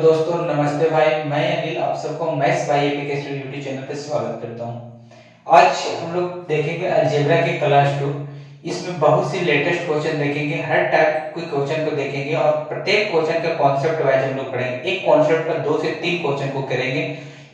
दोस्तों नमस्ते भाई, मैं अनिल आप सबको मैथ्स बाय एपी के यूट्यूब चैनल पे स्वागत करता हूं। आज हम लोग देखेंगे अलजेब्रा के क्लास 2। इसमें बहुत सी लेटेस्ट क्वेश्चन देखेंगे, हर टाइप के क्वेश्चन को देखेंगे और प्रत्येक क्वेश्चन का कॉन्सेप्ट वाइज हम लोग पढ़ेंगे। एक कॉन्सेप्ट पर 2 से 3 क्वेश्चन को करेंगे।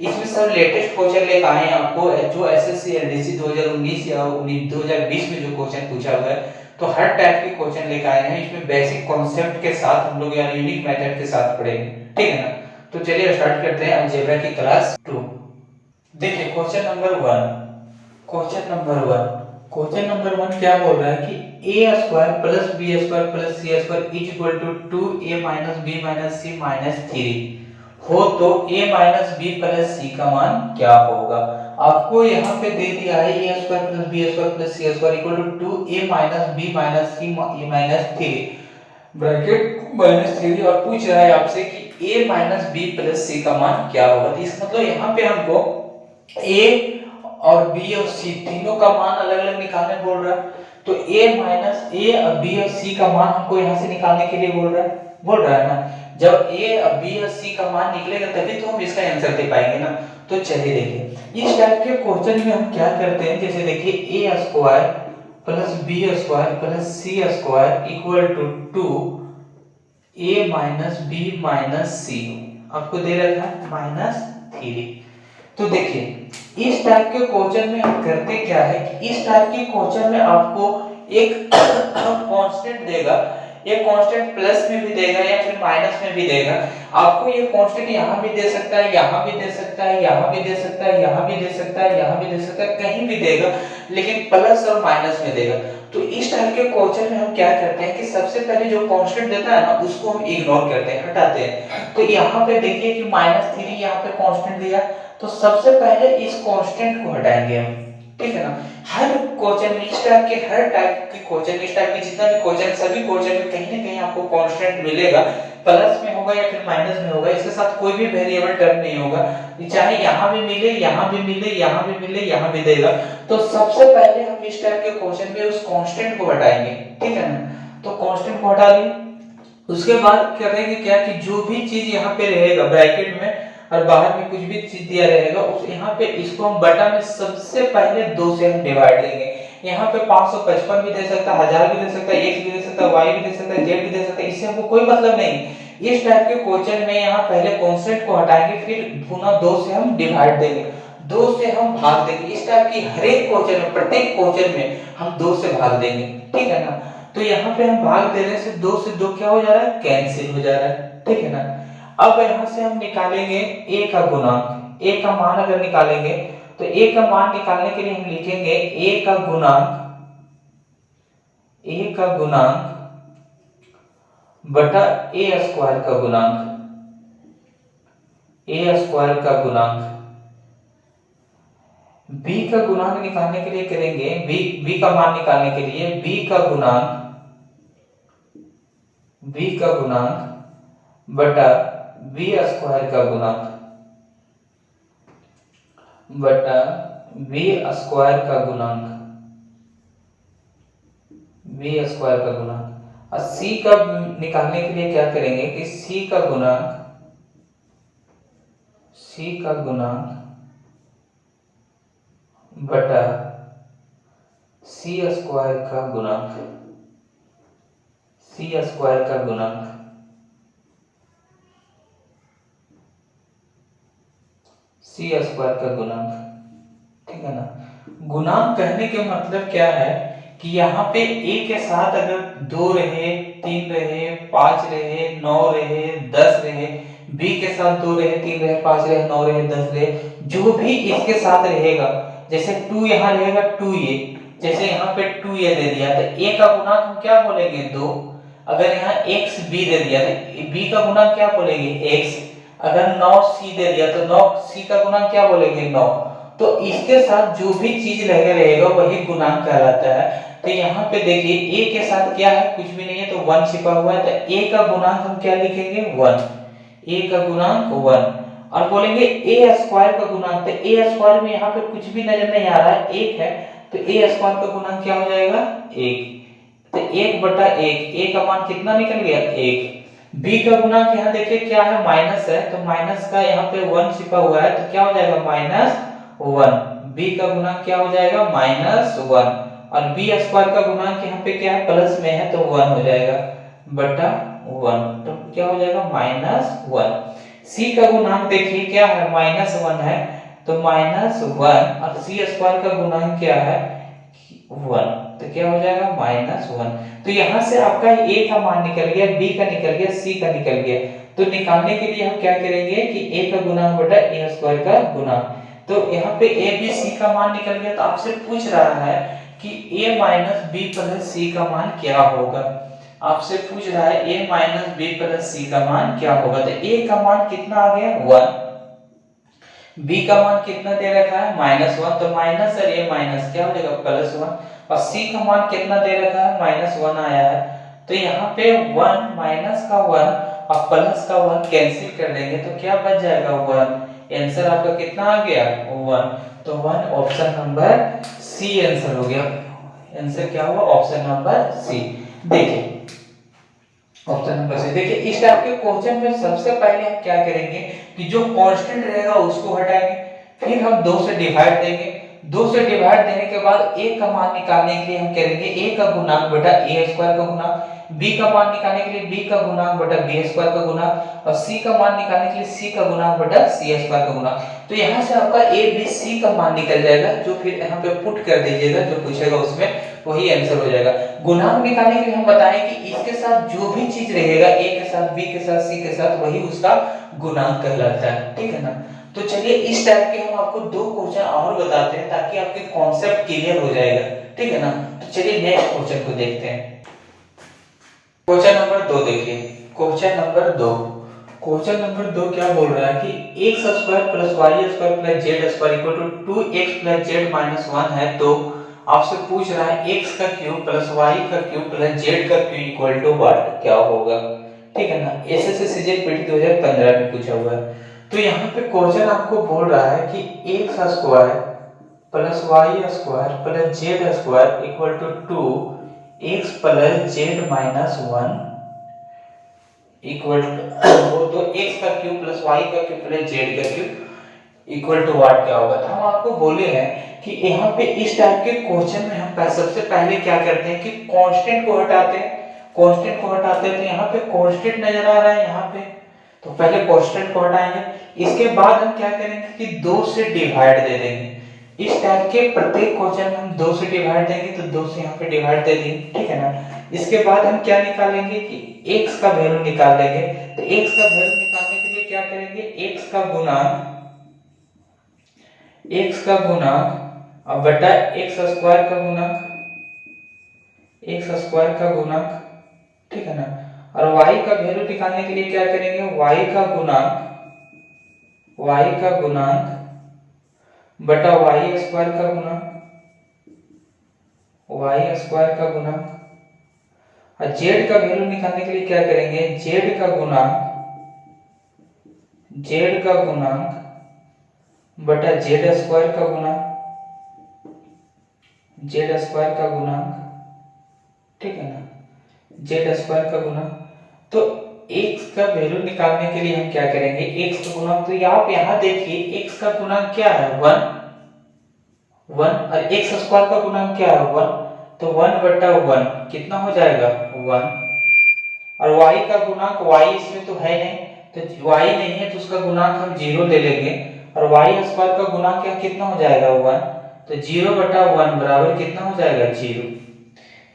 इसमें सब लेटेस्ट क्वेश्चन लेकर आए हैं आपको, जो एसएससी एलडीसी 2019 या 2020 में जो क्वेश्चन पूछा हुआ है, तो हर टाइप के क्वेश्चन लेकर आए हैं। इसमें बेसिक कॉन्सेप्ट के साथ हम लोग यार यूनिक मेथड के साथ पढ़ेंगे, ठीक है ना। तो चलिए स्टार्ट करते हैं अलजेब्रा की क्लास 2। देखिए क्वेश्चन नंबर 1। क्वेश्चन नंबर 1 क्या बोल रहा है कि a square plus b square plus c square is equal to 2a minus b minus c minus 3 हो तो a minus b plus c का मान क्या होगा। आपको यहाँ पे दे दिया है a square plus b square plus c square equal to 2a minus b minus c minus 3 bracket minus 3 और पूछ रहा है आपसे कि a minus b plus c का मान क्या होगा। तो इसका मतलब यहाँ पे हमको a और b और c तीनों का मान अलग अलग निकालने बोल रहा है। तो a माइनस a और b और c का मान हमको यहाँ से निकालने के लिए बोल रहा है ना। जब a और b और c का मान निकलेगा तभी तो हम इसका आंसर दे पाएंगे ना। तो चलिए देखिए इस टाइप के क्वेश्चन में हम क्या करते हैं, जैसे देखिए a square plus b square plus c square equal to 2a minus b minus c, आपको दे रखा है माइनस 3। तो देखिए इस टाइप के क्वेश्चन में हम करते क्या है कि इस टाइप के क्वेश्चन में आपको एक कांस्टेंट देगा, ये कांस्टेंट प्लस में भी देगा या फिर माइनस में भी देगा। आपको ये कांस्टेंट यहाँ भी दे सकता है, यहाँ भी दे सकता है, यहाँ भी दे सकता है, यहाँ भी दे सकता है, यहाँ भी दे सकता है, कहीं भी देगा, लेकिन प्लस और माइनस में देगा। तो इस टाइप के क्वेश्चन में हम क्या करते हैं कि सबसे पहले जो कांस्टेंट देता है ना उसको हम इग्नोर करते हैं, हटाते हैं। तो यहाँ पे देखिए कि -3 यहाँ पे कांस्टेंट दिया, तो सबसे पहले इस कांस्टेंट को हटाएंगे हम, ठीक है ना। हर क्वेश्चन में इस टाइप के हर टाइप के क्वेश्चन, इस टाइप के जितना भी क्वेश्चन, सभी क्वेश्चन में कहीं ना कहीं आपको कांस्टेंट मिलेगा, प्लस में होगा या फिर माइनस में होगा। इसके साथ कोई भी वेरिएबल टर्म नहीं होगा, चाहे यहाँ भी मिले, यहाँ भी मिले, यहाँ भी मिले, यहाँ भी देगा। तो सबसे पहले हम इस टाइप के क्वेश्चन में उस कांस्टेंट को हटाएंगे, ठीक है ना। तो कांस्टेंट को हटा लिए, उसके बाद करेंगे क्या कि जो भी चीज यहाँ पे रहेगा ब्रैकेट में और बाहर में कुछ भी चीज दिया रहेगा उस यहाँ पे इसको हम बटा में सबसे पहले 2 से हम डिवाइड देंगे। यहाँ पे 555 भी दे सकता है, 1000 भी दे सकता है, x भी दे सकता है, y भी दे सकता है, z भी दे सकता है, इससे हमको कोई मतलब नहीं। इस टाइप के क्वेश्चन में यहाँ पहले कांस्टेंट को हटाएंगे, फिर पुनः 2 से हम डिवाइड देंगे, 2 से हम भाग देंगे। इस टाइप की हर एक क्वेश्चन में, प्रत्येक क्वेश्चन में हम 2 से भाग देंगे, ठीक है ना। तो यहाँ पे हम भाग देने से 2 से 2 क्या हो जा रहा है, कैंसिल हो जा रहा है, ठीक है ना। अब यहाँ से हम निकालेंगे a का गुणांक, a का मान अगर निकालेंगे तो a का मान निकालने के लिए हम लिखेंगे a का गुणांक बटा a स्क्वायर का गुणांक, a स्क्वायर का गुणांक। b का गुणांक निकालने के लिए करेंगे, b का मान निकालने के लिए b का गुणांक बटा b स्क्वायर का गुणांक बटा b स्क्वायर का गुणांक, b स्क्वायर का गुणांक। और c का निकालने के लिए क्या करेंगे कि c का गुणांक बटा c स्क्वायर का गुणांक, c स्क्वायर का गुणांक, c स्क्वायर का गुणांक, ठीक है ना। गुणांक कहने के मतलब क्या है कि यहाँ पे a के साथ अगर 2 रहे, 3 रहे, 5 रहे, 9 रहे, 10 रहे, b के साथ 2 रहे, 3 रहे, 5 रहे, 9 रहे, 10 रहे, जो भी इसके साथ रहेगा, जैसे 2 यहाँ रहेगा 2a, जैसे यहाँ पे 2a दे दिया तो a का गुणांक हम क्या बोलेंगे 2। अगर यहाँ xb दे दिया तो b का गुणांक क्या बोलेंगे x। अगर 9c दे दिया तो 9c का गुणांक क्या बोलेंगे 9। तो इसके साथ जो भी चीज रहेगा वही गुणांक कहलाता है। तो यहाँ पे देखिए a के साथ क्या है, कुछ भी नहीं है, तो 1 छिपा हुआ है, तो a का गुणांक हम क्या लिखेंगे 1, a का गुणांक 1। और बोलेंगे a स्क्वायर का गुणांक, तो a स्क्वायर में यहाँ पे कुछ भी नजर नहीं आ रहा है, 1 है, तो a स्क्वायर का गुणांक क्या हो जाएगा 1। तो 1 बटा 1, a का मान कितना निकल गया 1। b का गुणांक यहाँ देखिए क्या है, माइनस है, तो माइनस का यहाँ पे 1 छिपा हुआ है, तो क्या हो जाएगा -1। b का गुणांक क्या हो जाएगा -1, और b स्क्वायर का गुणांक यहाँ पे क्या है, प्लस में है, तो 1 हो जाएगा बटा 1, तो क्या हो जाएगा -1। c का गुणांक देखिए क्या है, -1 है, तो -1, और c स्क्वायर का गुणांक क्या है 1, तो क्या हो जाएगा -1। तो यहाँ से आपका a का मान निकल गया, b का निकल गया, c का निकल गया। तो निकालने के लिए हम क्या करेंगे कि a का गुणांक बटा a स्क्वायर का गुणांक। तो यहाँ पे a b c का मान निकल गया, तो आपसे पूछ रहा है कि a minus b plus c का मान क्या होगा। आपसे पूछ रहा है a minus b plus c का मान क्या होगा। तो a का मान कितना आ गया 1, b का मान कितना दे रखा है -1, तो माइनस और ये माइनस क्या हो जाएगा +1, और c का मान कितना दे रखा है -1 आया है, तो यहाँ पे 1 माइनस का 1 और प्लस का 1 कैंसिल कर देंगे, तो क्या बच जाएगा 1। आंसर आपका कितना आ गया 1, तो 1 ऑप्शन नंबर सी आंसर हो गया। आंसर क्या हुआ ऑप्शन नंबर सी। देखिए ऑप्शन नंबर सी, देखिए इस टाइप के क्वेश्चन में सबसे पहले हम क्या करेंगे कि जो कांस्टेंट रहेगा उसको हटाएंगे, फिर हम 2 से डिवाइड देंगे, 2 से डिवाइड देने के बाद a का मान निकालने के लिए हम करेंगे a का गुणांक बटा a स्क्वायर का गुणांक, b का मान निकालने के लिए b का गुणांक बटा b स्क्वायर का गुणांक, और c का मान निकालने के लिए c का गुणांक बटा c स्क्वायर का गुणांक। तो यहाँ से आपका a b c का मान निकल जाएगा, जो फिर यहाँ पे पुट कर दीजिएगा, जो पूछेगा उसमें वही आंसर हो जाएगा। गुणांक निकालने के लिए हम बताएं कि इसके साथ जो भी चीज रहेगा a के साथ b के साथ c के साथ वही उसका गुणांक कहलाता है, ठीक है ना। तो चलिए इस टाइप के हम आपको 2 क्वेश्चन और बताते हैं ताकि आपके कॉन्सेप्ट क्लियर हो जाएगा, ठीक है ना। तो चलिए नेक्स्ट क्वेश्चन को देखते हैं। क्वेश्चन नंबर 2 देखिए, क्वेश्चन नंबर 2, क्वेश्चन नंबर 2 क्या बोल रहा है कि x square plus y square plus z square equal to 2x plus z minus 1 है, तो आपसे पूछ रहा है x का क्यूब प्लस y का क्यूब प्लस z का क्यूब इक्वल टू व्हाट क्या होगा, ठीक है ना। एसएससी सीजीएल पीटी 2015 में पूछा हुआ है। तो यहाँ पे क्वेश्चन आपको बोल रहा है कि x square plus y square plus z square equal to 2x plus z minus 1 equal to, तो x का क्यूब प्लस y का क्यूब प्लस z का क्यूब इक्वल टू व्हाट क्या होगा। तो हम आपको बोले हैं कि यहाँ पे इस टाइप के क्वेश्चन में हम सबसे पहले क्या करते हैं कि कांस्टेंट को हटाते हैं, कांस्टेंट को हटाते हैं, तो यहाँ पे कांस्टेंट नजर आ रहा है यहाँ पे, तो पहले कांस्टेंट को हटाएंगे, इसके बाद हम क्या करेंगे कि 2 से डिवाइड दे देंगे। इस टाइप के प्रत्येक क्वेश्चन में हम 2 से डिवाइड देंगे, तो 2 से यहाँ पे डिवाइड दे देंगे, ठीक है ना। इसके बाद हम क्या निकालेंगे कि x का वैल्यू निकाल लेंगे। तो x का वैल्यू निकालने के लिए क्या करेंगे, x का गुणांक और बटा x स्क्वायर का गुणांक, x स्क्वायर का गुणांक, ठीक है ना। और y का वैल्यू निकालने के लिए क्या करेंगे, y का गुणांक बटा y स्क्वायर का गुणांक, y स्क्वायर का गुणांक, और z का वैल्यू निकालने के लिए क्या करेंगे, z का गुणांक बटा z स्क्वायर का गुणांक, z स्क्वायर का गुणांक, ठीक है ना, z स्क्वायर का गुणांक। तो x का वैल्यू निकालने के लिए हम क्या करेंगे, x का गुणांक, तो आप यहाँ देखिए x का गुणांक क्या है 1, और x स्क्वायर का गुणांक क्या है 1, तो 1 बटा 1 कितना हो जाएगा 1, और y का गुणांक, y इसमें तो है नहीं, तो y नहीं है तो उसका गुणांक हम 0 ले लेंगे, और y स्क्वायर का गुणांक क्या कितना हो जाएगा 1, तो 0 बटा 1 बराबर कितना हो जाएगा 0।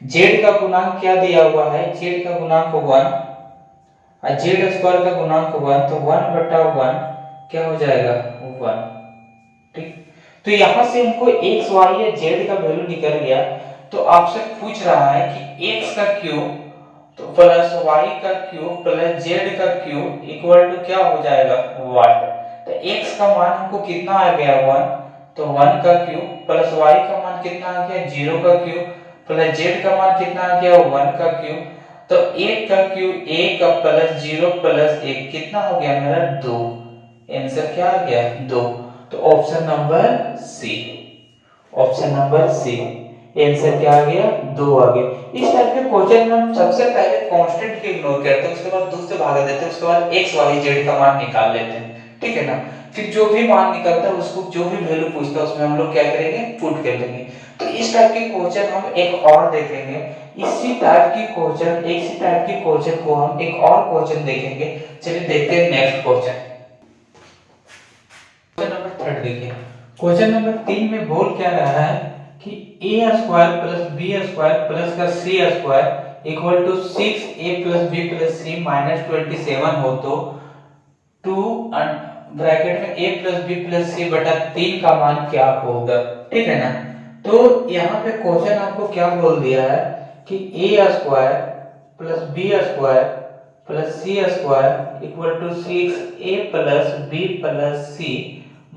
z का गुणांक क्या दिया हुआ है, z का गुणांक 1 और z स्क्वायर का गुणांक 1, तो 1 बटा 1 क्या हो जाएगा 1, ठीक। तो यहां से हमको x y या z का वैल्यू निकल गया। तो आपसे पूछ रहा है कि x का क्यूब तो प्लस y का क्यूब प्लस z का क्यूब इक्वल टू क्या हो जाएगा व्हाट। तो x का मान हमको कितना आ गया 1, तो 1 का क्यूब प्लस y का मान कितना आ गया 0 का क्यूब प्लस z का मान कितना आ गया 1 का क्यूब, तो 1 का क्यूब 1 का प्लस 0 प्लस 1 कितना हो गया मेरा 2। आंसर क्या आ गया 2। तो option number C, option number C. Answer क्या आ गया 2 आ गया। इस टाइप के क्वेश्चन में हम सबसे पहले कांस्टेंट को इग्नोर करते हैं, उसके बाद 2 से भागा देते हैं, उसके बाद x y z का मान निकाल लेते हैं, ठीक है ना। फिर जो भी मान निकलता है उसको जो भी वैल्यू पूछता है उसमें हम लोग क्या करेंगे पुट कर देंगे। तो इस टाइप के क्वेश्चन हम एक और देखेंगे, इसी टाइप की क्वेश्चन को हम एक और क्वेश्चन देखेंगे। चलिए देखते हैं नेक्स्ट क्वेश्चन। क्वेश्चन नंबर 3 देखिए। क्वेश्चन नंबर 3 में बोल क्या रहा है कि a square plus b square plus का c square equal to 6a plus b plus c minus 27 हो तो 2 ब्रैकेट में a plus b plus c बटा 3 का मान क्या होगा, ठीक है ना। तो यहाँ पे क्वेश्चन आपको क्या बोल दिया है कि a square plus b square plus c square equal to 6a plus b plus c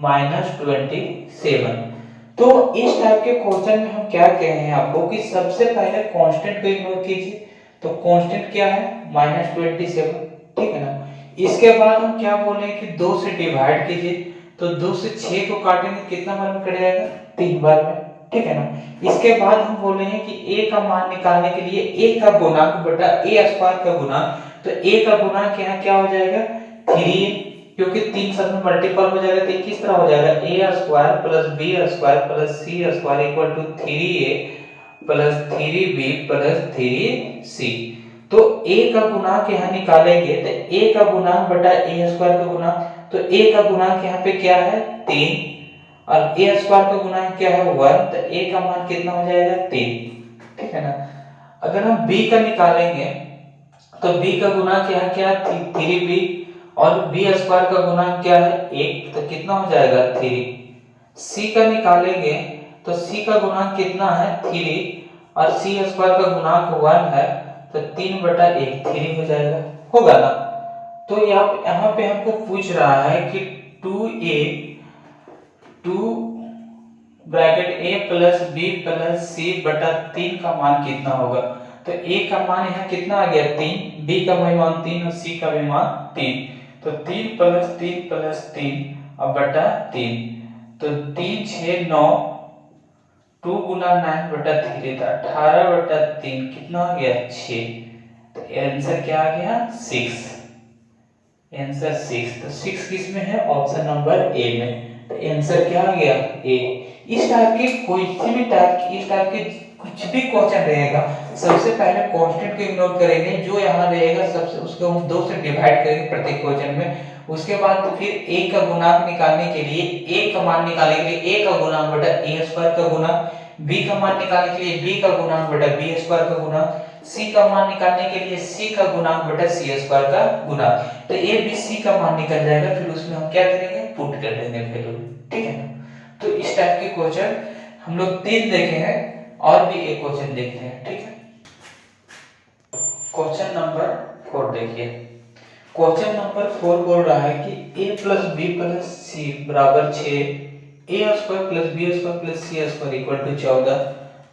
minus 27। तो इस टाइप के क्वेश्चन में हम क्या कहे हैं आपको कि सबसे पहले कांस्टेंट को इग्नोर कीजिए। तो कांस्टेंट क्या है माइनस 27, ठीक है ना। इसके बाद हम क्या बोले कि 2 से डिवाइड कीजिए, तो 2 से 6 को काटेंगे कितना बार में कट जाएगा 3 बार में, ठीक है ना। इसके बाद हम बोले हैं कि a का मान निकालने के लिए a का गुणांक बटा a स्क्वायर का गुणांक, तो a का गुणांक यहाँ क्या हो जाएगा 3a, क्योंकि 3 सब में मल्टीपल हो जाएगा तो किस तरह हो जाएगा a square plus b square plus c square equal to 3a plus 3b plus 3c। तो a का गुणांक यहाँ निकालेंगे तो a का गुणांक बटा a स्क्वायर का गुणांक, तो a का गुणांक यहाँ पे क्या है 3 और a स्क्वायर का गुणांक क्या है 1, तो a का मान कितना हो जाएगा 3, ठीक है ना। अगर हम b का निकालेंगे तो b का गुणांक यहाँ क्या है 3b और b स्क्वायर का गुणांक क्या है 1, तो कितना हो जाएगा 3। c का निकालेंगे तो c का गुणांक कितना है 3 और c स्क्वायर का गुणांक 1 है, तो 3 बटा 1 3 हो जाएगा, होगा ना। तो यहाँ पे हमको पूछ रहा है कि 2 bracket a plus b plus c बटा 3 का मान कितना होगा। तो a का मान यहाँ कितना आ गया 3, b का भी मान 3 और c का भी मान 3, तो 3 प्लस 3 अब बटा 3, तो 3 6 9, 2 गुना 9 बटा 3 था 18 बटा 3 कितना आ गया 6, तो आंसर क्या आ गया 6, आंसर 6। तो 6 किस में है ऑप्शन नंबर ए में, तो आंसर क्या आ गया ए। इस टाइप के कोई भी इस टाइप के कुछ भी क्वेश्चन रहेगा सबसे पहले कांस्टेंट को इग्नोर करेंगे, जो यहाँ रहेगा सबसे उसको हम 2 से डिवाइड करेंगे प्रत्येक क्वेश्चन में। उसके बाद तो फिर a का गुणांक निकालने के लिए a का मान निकालने के लिए a का गुणांक बटा a स्क्वायर का गुणांक, b का मान निकालने के लिए b का गुणांक बटा b स्क्वायर का गुणांक, c का मान निकालने के लिए c का गुणांक बटा c स्क्वायर का गुणांक। तो a b c का मान निकल जाएगा, फिर उसमें हम क्या करेंगे पुट कर देंगे वैल्यू, ठीक है ना। तो इस टाइप के क्वेश्चन हम लोग 3 देखे हैं और भी एक क्वेश्चन देखते हैं, ठीक है। क्वेश्चन नंबर 4 देखिए। क्वेश्चन नंबर 4 बोल रहा है कि a plus b plus c बराबर 6, a square plus b square plus c square equal to 14,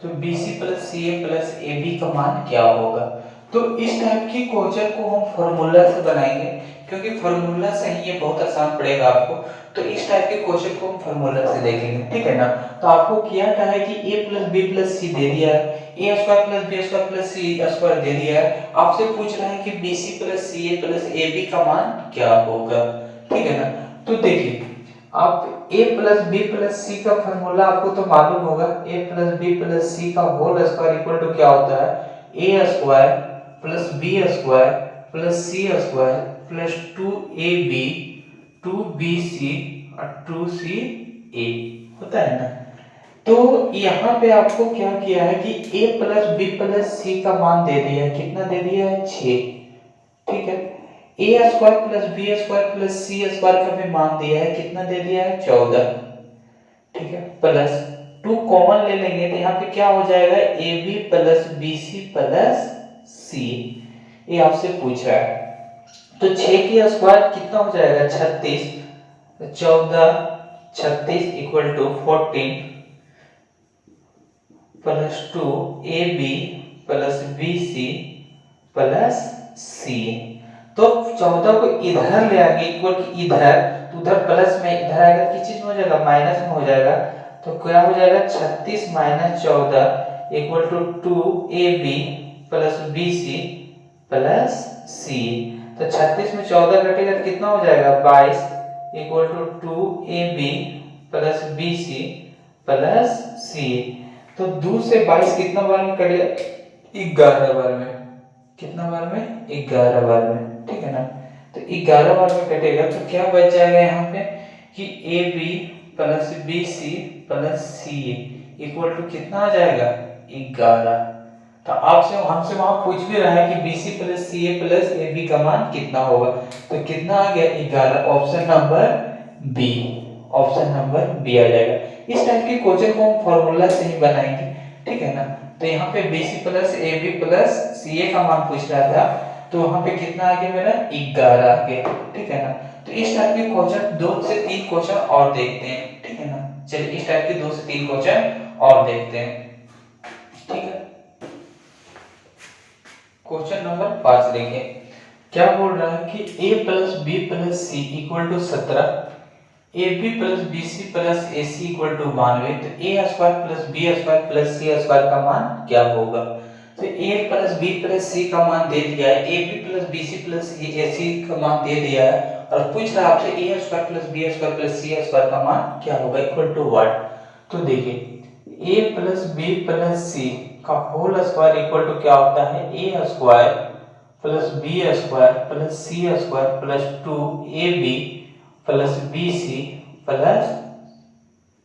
तो bc plus ca plus ab का मान क्या होगा। तो इस टाइप की क्वेश्चन को हम फार्मूला से बनाएंगे, क्योंकि फार्मूला से ही ये बहुत आसान पड़ेगा आपको। तो इस टाइप के क्वेश्चन को हम फार्मूला से देखेंगे, ठीक है ना। तो आपको क्या कहा है कि a plus b plus c दे दिया है, a square plus b square plus c square दे दिया है, आपसे पूछ रहा है कि bc plus ca plus ab का मान क्या होगा, ठीक है ना। तो देखिए आप a plus b plus c का फार्मूला आपको तो मालूम होगा, a plus b plus c का होल स्क्वायर इक्वल टू क्या होता है a square plus b square plus c square plus 2ab 2bc और 2ca होता है ना। तो यहाँ पे आपको क्या किया है कि a plus b plus c का मान दे दिया है, कितना दे दिया है 6, ठीक है। a square plus b square plus c square का भी मान दिया है, कितना दे दिया है 14, ठीक है। प्लस 2 कॉमन ले लेंगे तो यहाँ पे क्या हो जाएगा ab plus bc plus c, ये आपसे पूछ रहा है। तो 6 की स्क्वायर कितना हो जाएगा 36, 14 36 equal to 14 plus 2ab plus bc plus c। तो 14 को इधर ले आएंगे इक्वल की इधर, तो उधर प्लस में इधर आएगा किस चीज में हो जाएगा माइनस में हो जाएगा, तो क्या हो जाएगा 36 minus 14 equal to 2ab plus bc plus c। तो 36 में 14 घटेगा तो कितना हो जाएगा 22 equal to 2ab plus bc plus c। तो 2 से 22 कितना बार में कटेगा 11 बार में। कितना बार में 11 बार में, ठीक है ना। तो 11 बार में कटेगा तो क्या बच जाएगा यहाँ पे कि ab plus bc plus c equal to कितना आ जाएगा 11। तो आपसे हमसे वहां पूछ भी रहा है कि bc plus ca plus ab का मान कितना होगा, तो कितना आ गया 11। Option number B, option number B आ जाएगा। इस टाइप के क्वेश्चन को हम फार्मूला से ही बनाएंगे, ठीक है ना। तो यहाँ पे bc plus ab plus ca का मान पूछ रहा था, तो वहां पे कितना आ गया मेरा 11 आ गया, ठीक है ना। तो इस टाइप के क्वेश्चन 2 से 3 क्वेश्चन और देखते हैं, ठीक है ना। चलिए इस टाइप के 2 से 3 क्वेश्चन और देखते हैं, ठीक है। क्वेश्चन नंबर 5 देखिए, क्या बोल रहा है कि a plus b plus c equal to 17, ab plus bc plus ac equal to 92। तो a square plus b square plus c square का मान क्या होगा। तो a plus b plus c का मान दे दिया है, ab plus bc plus ac का मान दे दिया है, और पूछ रहा है आपसे a square plus b square plus c square का मान क्या होगा इक्वल टू व्हाट। तो देखिए a plus b plus c का होल स्क्वायर इक्वल टू क्या होता है a square plus b square plus c square plus 2ab plus bc plus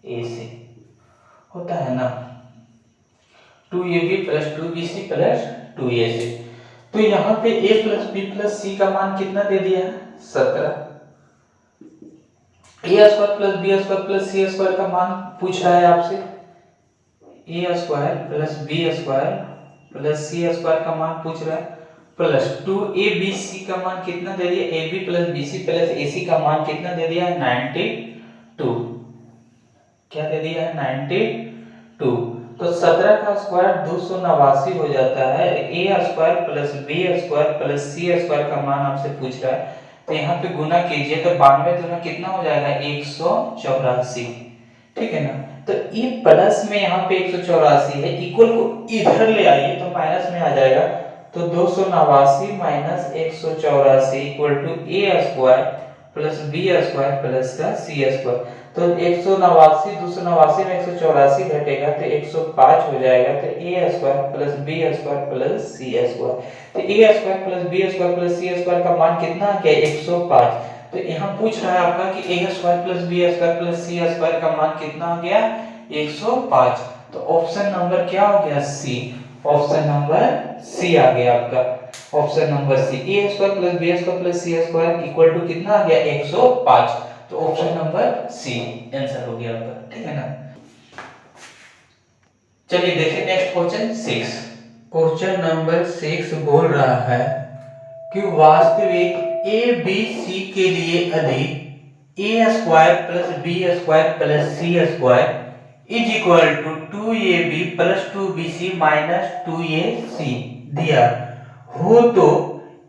ac होता है ना, 2ab plus 2bc plus 2ac। तो यहाँ पे a plus b plus c का मान कितना दे दिया है 17। a square plus b square plus c square का मान पूछ रहा है आपसे, a square plus b square plus c square का मान पूछ रहा है, प्लस 2abc का मान कितना दे दिया, ab plus bc plus ac का मान कितना दे दिया है 92। क्या दे दिया है 92। तो 17 का स्क्वायर 289 हो जाता है। a square plus b square plus c square का मान आपसे पूछ रहा है, तो यहाँ पे गुना कीजिए तो 92 गुना कितना हो जाएगा 184, ठीक है ना। तो ये प्लस में यहाँ पे 184 है, इक्वल को इधर ले आइए तो माइनस में आ जाएगा। तो 289 minus 184 equal to a square plus b square plus का c स्क्वायर। तो 189 289 में 184 घटेगा तो 105 हो जाएगा। तो a square plus b square plus c square. तो a square plus b square plus c square का मान कितना आ गया 105। तो यहाँ पूछ रहा है आपका कि a square plus b square plus c square का मान कितना आ गया 105। तो ऑप्शन नंबर क्या हो गया सी, ऑप्शन नंबर सी आ गया आपका, option number C. a square plus b square plus c square equal to कितना आ गया 105। तो ऑप्शन नंबर सी आंसर हो गया आपका, ठीक है ना। चलिए देखिए नेक्स्ट क्वेश्चन 6। क्वेश्चन नंबर 6 बोल रहा है कि वास्तविक a b c के लिए अधिक a square plus b square plus c square is equal to 2ab plus 2bc minus 2ac दिया हो तो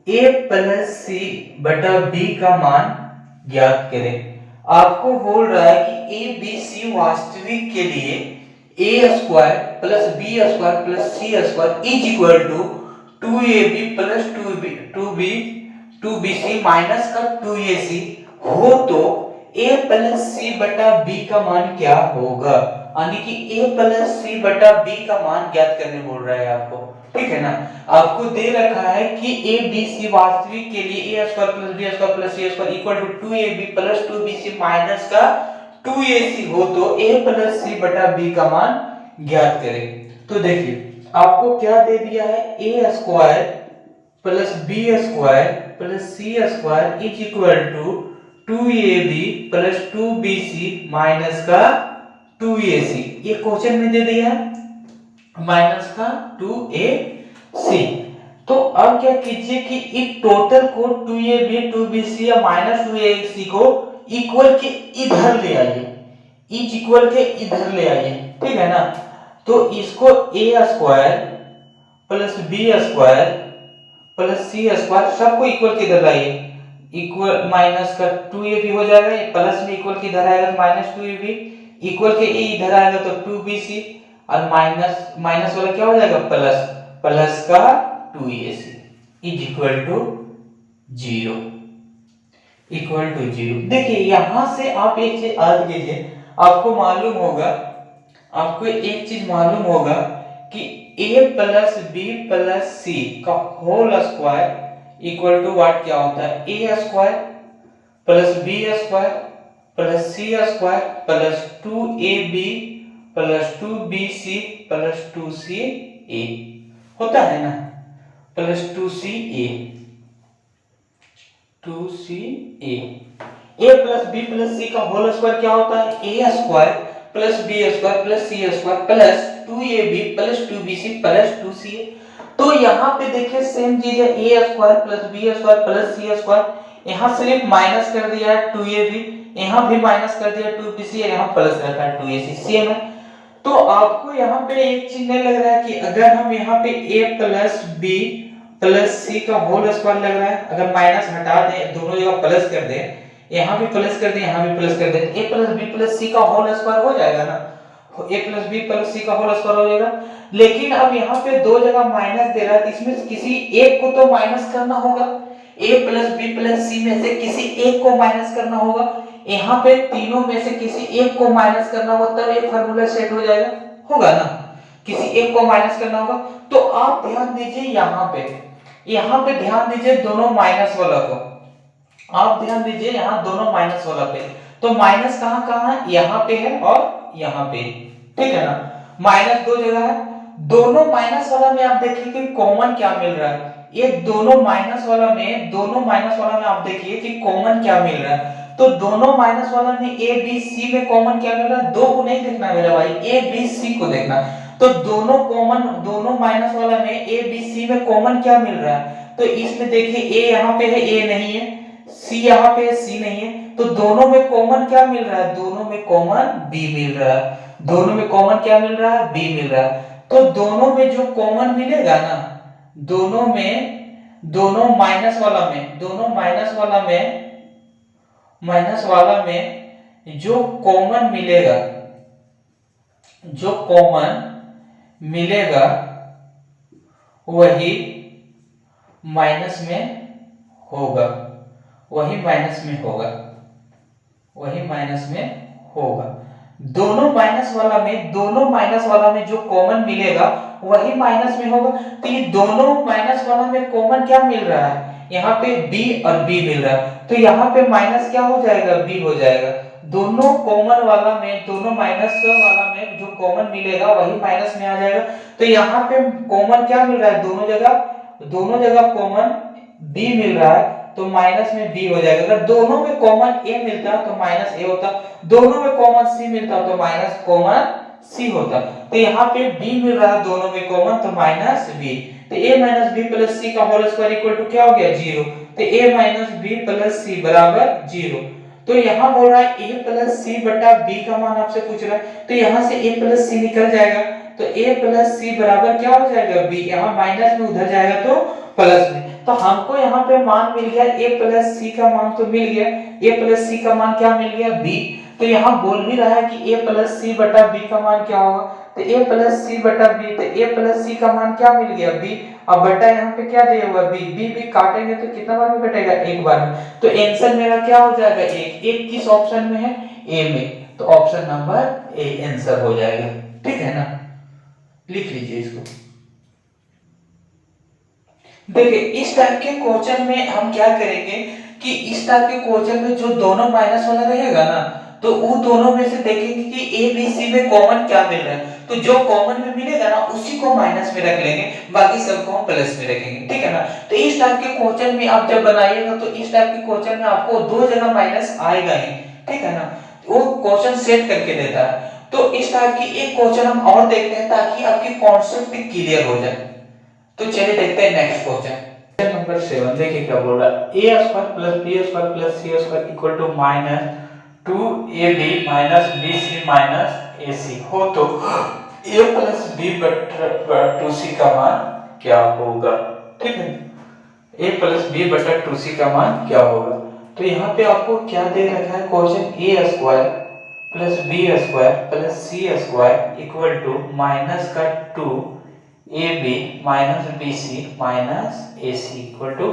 a प्लस c बटा b का मान ज्ञात करें। आपको बोल रहा है कि a b c वास्तविक के लिए a square plus b square plus c square is equal to 2ab plus 2bc minus का 2ac हो तो a प्लस c बटा b का मान क्या होगा। यानी कि a प्लस c बटा b का मान ज्ञात करने बोल रहा है आपको, ठीक है ना। आपको दे रखा है कि a b c वास्तविक के लिए a square plus b square plus c square equal to 2ab plus 2bc minus का 2ac हो तो a प्लस c बटा b का मान ज्ञात करें। तो देखिए आपको क्या दे दिया है a square plus b square plus c square is equal to 2ab plus 2bc minus का 2ac। ये क्वेश्चन में दे दिया है माइनस का 2ac। तो अब क्या कीजिए कि इस टोटल को 2ab 2bc या माइनस 2ac को इक्वल के इधर ले आइए, इच इक्वल के इधर ले आइए, ठीक है ना। तो इसको a square plus b square plus c square सबको इक्वल के इधर लाइए, इक्वल माइनस का 2ab हो जाएगा, प्लस में इक्वल के इधर आएगा तो माइनस 2ab, इक्वल के a इधर आएगा तो 2bc और माइनस माइनस वाला क्या हो जाएगा प्लस, प्लस का 2ac is equal to 0, equal to 0। देखिए यहां से आप एक चीज याद कीजिए, आपको मालूम होगा, आपको एक चीज मालूम होगा कि a plus B plus C का whole square equal to what क्या होता है, a square plus B square plus C square plus 2ab plus 2bc plus 2ca होता है ना, plus 2ca a plus B plus C का whole square क्या होता है, a square plus B square plus C square plus 2ab plus 2bc plus 2ca। तो यहाँ पे देखिए सेम चीज है, a square plus B square plus C square, यहाँ सिर्फ माइनस कर दिया है 2ab, यहाँ भी माइनस कर दिया 2bc, यहाँ प्लस रखा है 2ac, सेम है। तो आपको यहाँ पे एक चीज नहीं लग रहा है कि अगर हम यहाँ पे a plus B plus C का होल स्क्वायर लग रहा है, अगर माइनस हटा दें दोनों जगह प्लस कर दें, यहाँ भी प्लस कर दें यहाँ भी प्लस कर दें, a plus B plus C का होल स्क्वायर हो जाएगा ना, a plus B plus C का होल स्क्वायर हो जाएगा। लेकिन अब यहाँ पे दो जगह माइनस दे रहा है, इसमें किसी एक को तो माइनस करना होगा, a प्लस बी प्लस सी में से किसी एक को माइनस करना होगा, यहाँ पे तीनों में से किसी एक को माइनस करना होगा, तब ये फार्मूला सेट हो जाएगा, होगा ना, किसी एक को माइनस करना होगा। तो आप ध्यान दीजिए यहाँ पे ध्यान दीजिए दोनों माइनस वाला को, आप ध्यान दीजिए यहाँ दोनों माइनस वाला पे, तो माइनस कहाँ कहाँ है, यहाँ पे है और यहाँ पे, ठीक है ना, माइनस दो जगह है। दोनों माइनस वाला में आप देखिए कि कॉमन क्या मिल रहा है, ये दोनों माइनस वाला में आप देखिए कि कॉमन क्या मिल रहा है। तो दोनों माइनस वाला में a b c में कॉमन क्या मिल रहा है, दो को नहीं देखना मेरा भाई, a b c को देखना। तो दोनों माइनस वाला में a b c में कॉमन क्या मिल रहा है, तो इसमें देखिए a यहाँ पे है, a नहीं है, c यहाँ पे है, c नहीं है, तो दोनों में कॉमन क्या मिल रहा है, दोनों में कॉमन b मिल रहा है, दोनों में कॉमन क्या मिल रहा है, b मिल रहा है। तो दोनों में जो कॉमन मिलेगा ना, दोनों माइनस वाला में जो कॉमन मिलेगा वही माइनस में होगा, वही माइनस में होगा। दोनों माइनस वाला में जो कॉमन मिलेगा वही माइनस में होगा। तो ये दोनों माइनस वाला में कॉमन क्या मिल रहा है, यहाँ पे b और b मिल रहा है, तो यहाँ पे माइनस क्या हो जाएगा, b हो जाएगा। दोनों माइनस वाला में जो कॉमन मिलेगा वही माइनस में आ जाएगा। तो यहाँ पे कॉमन क्या मिल रहा है, दोनों जगह कॉमन b मिल रहा है, तो माइनस में b हो जाएगा। अगर दोनों में कॉमन a मिलता तो माइनस a होता, दोनों में कॉमन c मिलता तो माइनस कॉमन c होता। तो यहाँ पे b मिल रहा है दोनों में कॉमन, तो माइनस b, तो a minus B plus C का होल स्क्वायर इक्वल टू क्या हो गया, 0। तो a माइनस बी प्लस सी बराबर 0। तो यहाँ बोल रहा है a प्लस सी बटा b का मान आपसे पूछ रहा है, तो यहाँ से a प्लस सी निकल जाएगा, तो a प्लस सी बराबर क्या हो जाएगा, b, यहाँ माइनस में उधर जाएगा तो प्लस में। तो हमको यहाँ पे मान मिल गया a प्लस सी का मान तो मिल गया, a प्लस सी का मान क्या मिल गया, b। तो यहाँ बोल भी रहा है कि a प्लस सी बटा b का मान क्या होगा, तो a प्लस सी बटा b, तो a प्लस सी का मान क्या मिल गया, b, अब बटा यहाँ पे क्या दिया हुआ b, b काटेंगे तो कितना बार में कटेगा, एक बार में। तो आंसर मेरा क्या हो जाएगा, एक किस ऑप्शन में है, a में, तो ऑप्शन नंबर ए आंसर हो जाएगा, ठीक है ना, लिख लीजिए इसको। देखिए इस टाइप के क्वेश्चन में हम क्या करेंगे कि इस टाइप के क्वेश्चन में जो दोनों माइनस वाला रहेगा ना, तो वो दोनों में से देखेंगे कि ए बी सी में कॉमन क्या मिल रहा है, तो जो कॉमन में मिलेगा ना उसी को माइनस में रख लेंगे, बाकी सबको हम प्लस में रखेंगे, ठीक है ना। तो इस टाइप के क्वेश्चन में आप जब बनाइएगा तो इस टाइप के क्वेश्चन में आपको दो जगह माइनस आएगा ही, ठीक है ना, वो क्वेश्चन सेट करके देता है। तो इस टाइप की एक क्वेश्चन हम और देखते हैं ताकि आपकी कॉन्सेप्ट क्लियर हो जाए। तो चलिए देखते हैं नेक्स्ट क्वेश्चन नंबर 7। देखिए क्या बोल रहा है, a square plus b square plus c square equal to minus 2ab minus bc minus ac हो तो a प्लस b बटा 2c का मान क्या होगा, ठीक है, a प्लस b बटा 2c का मान क्या होगा। तो यहाँ पे आपको क्या दे रखा है question, a square plus B square plus C square equal to minus का 2ab minus b c minus a c equal to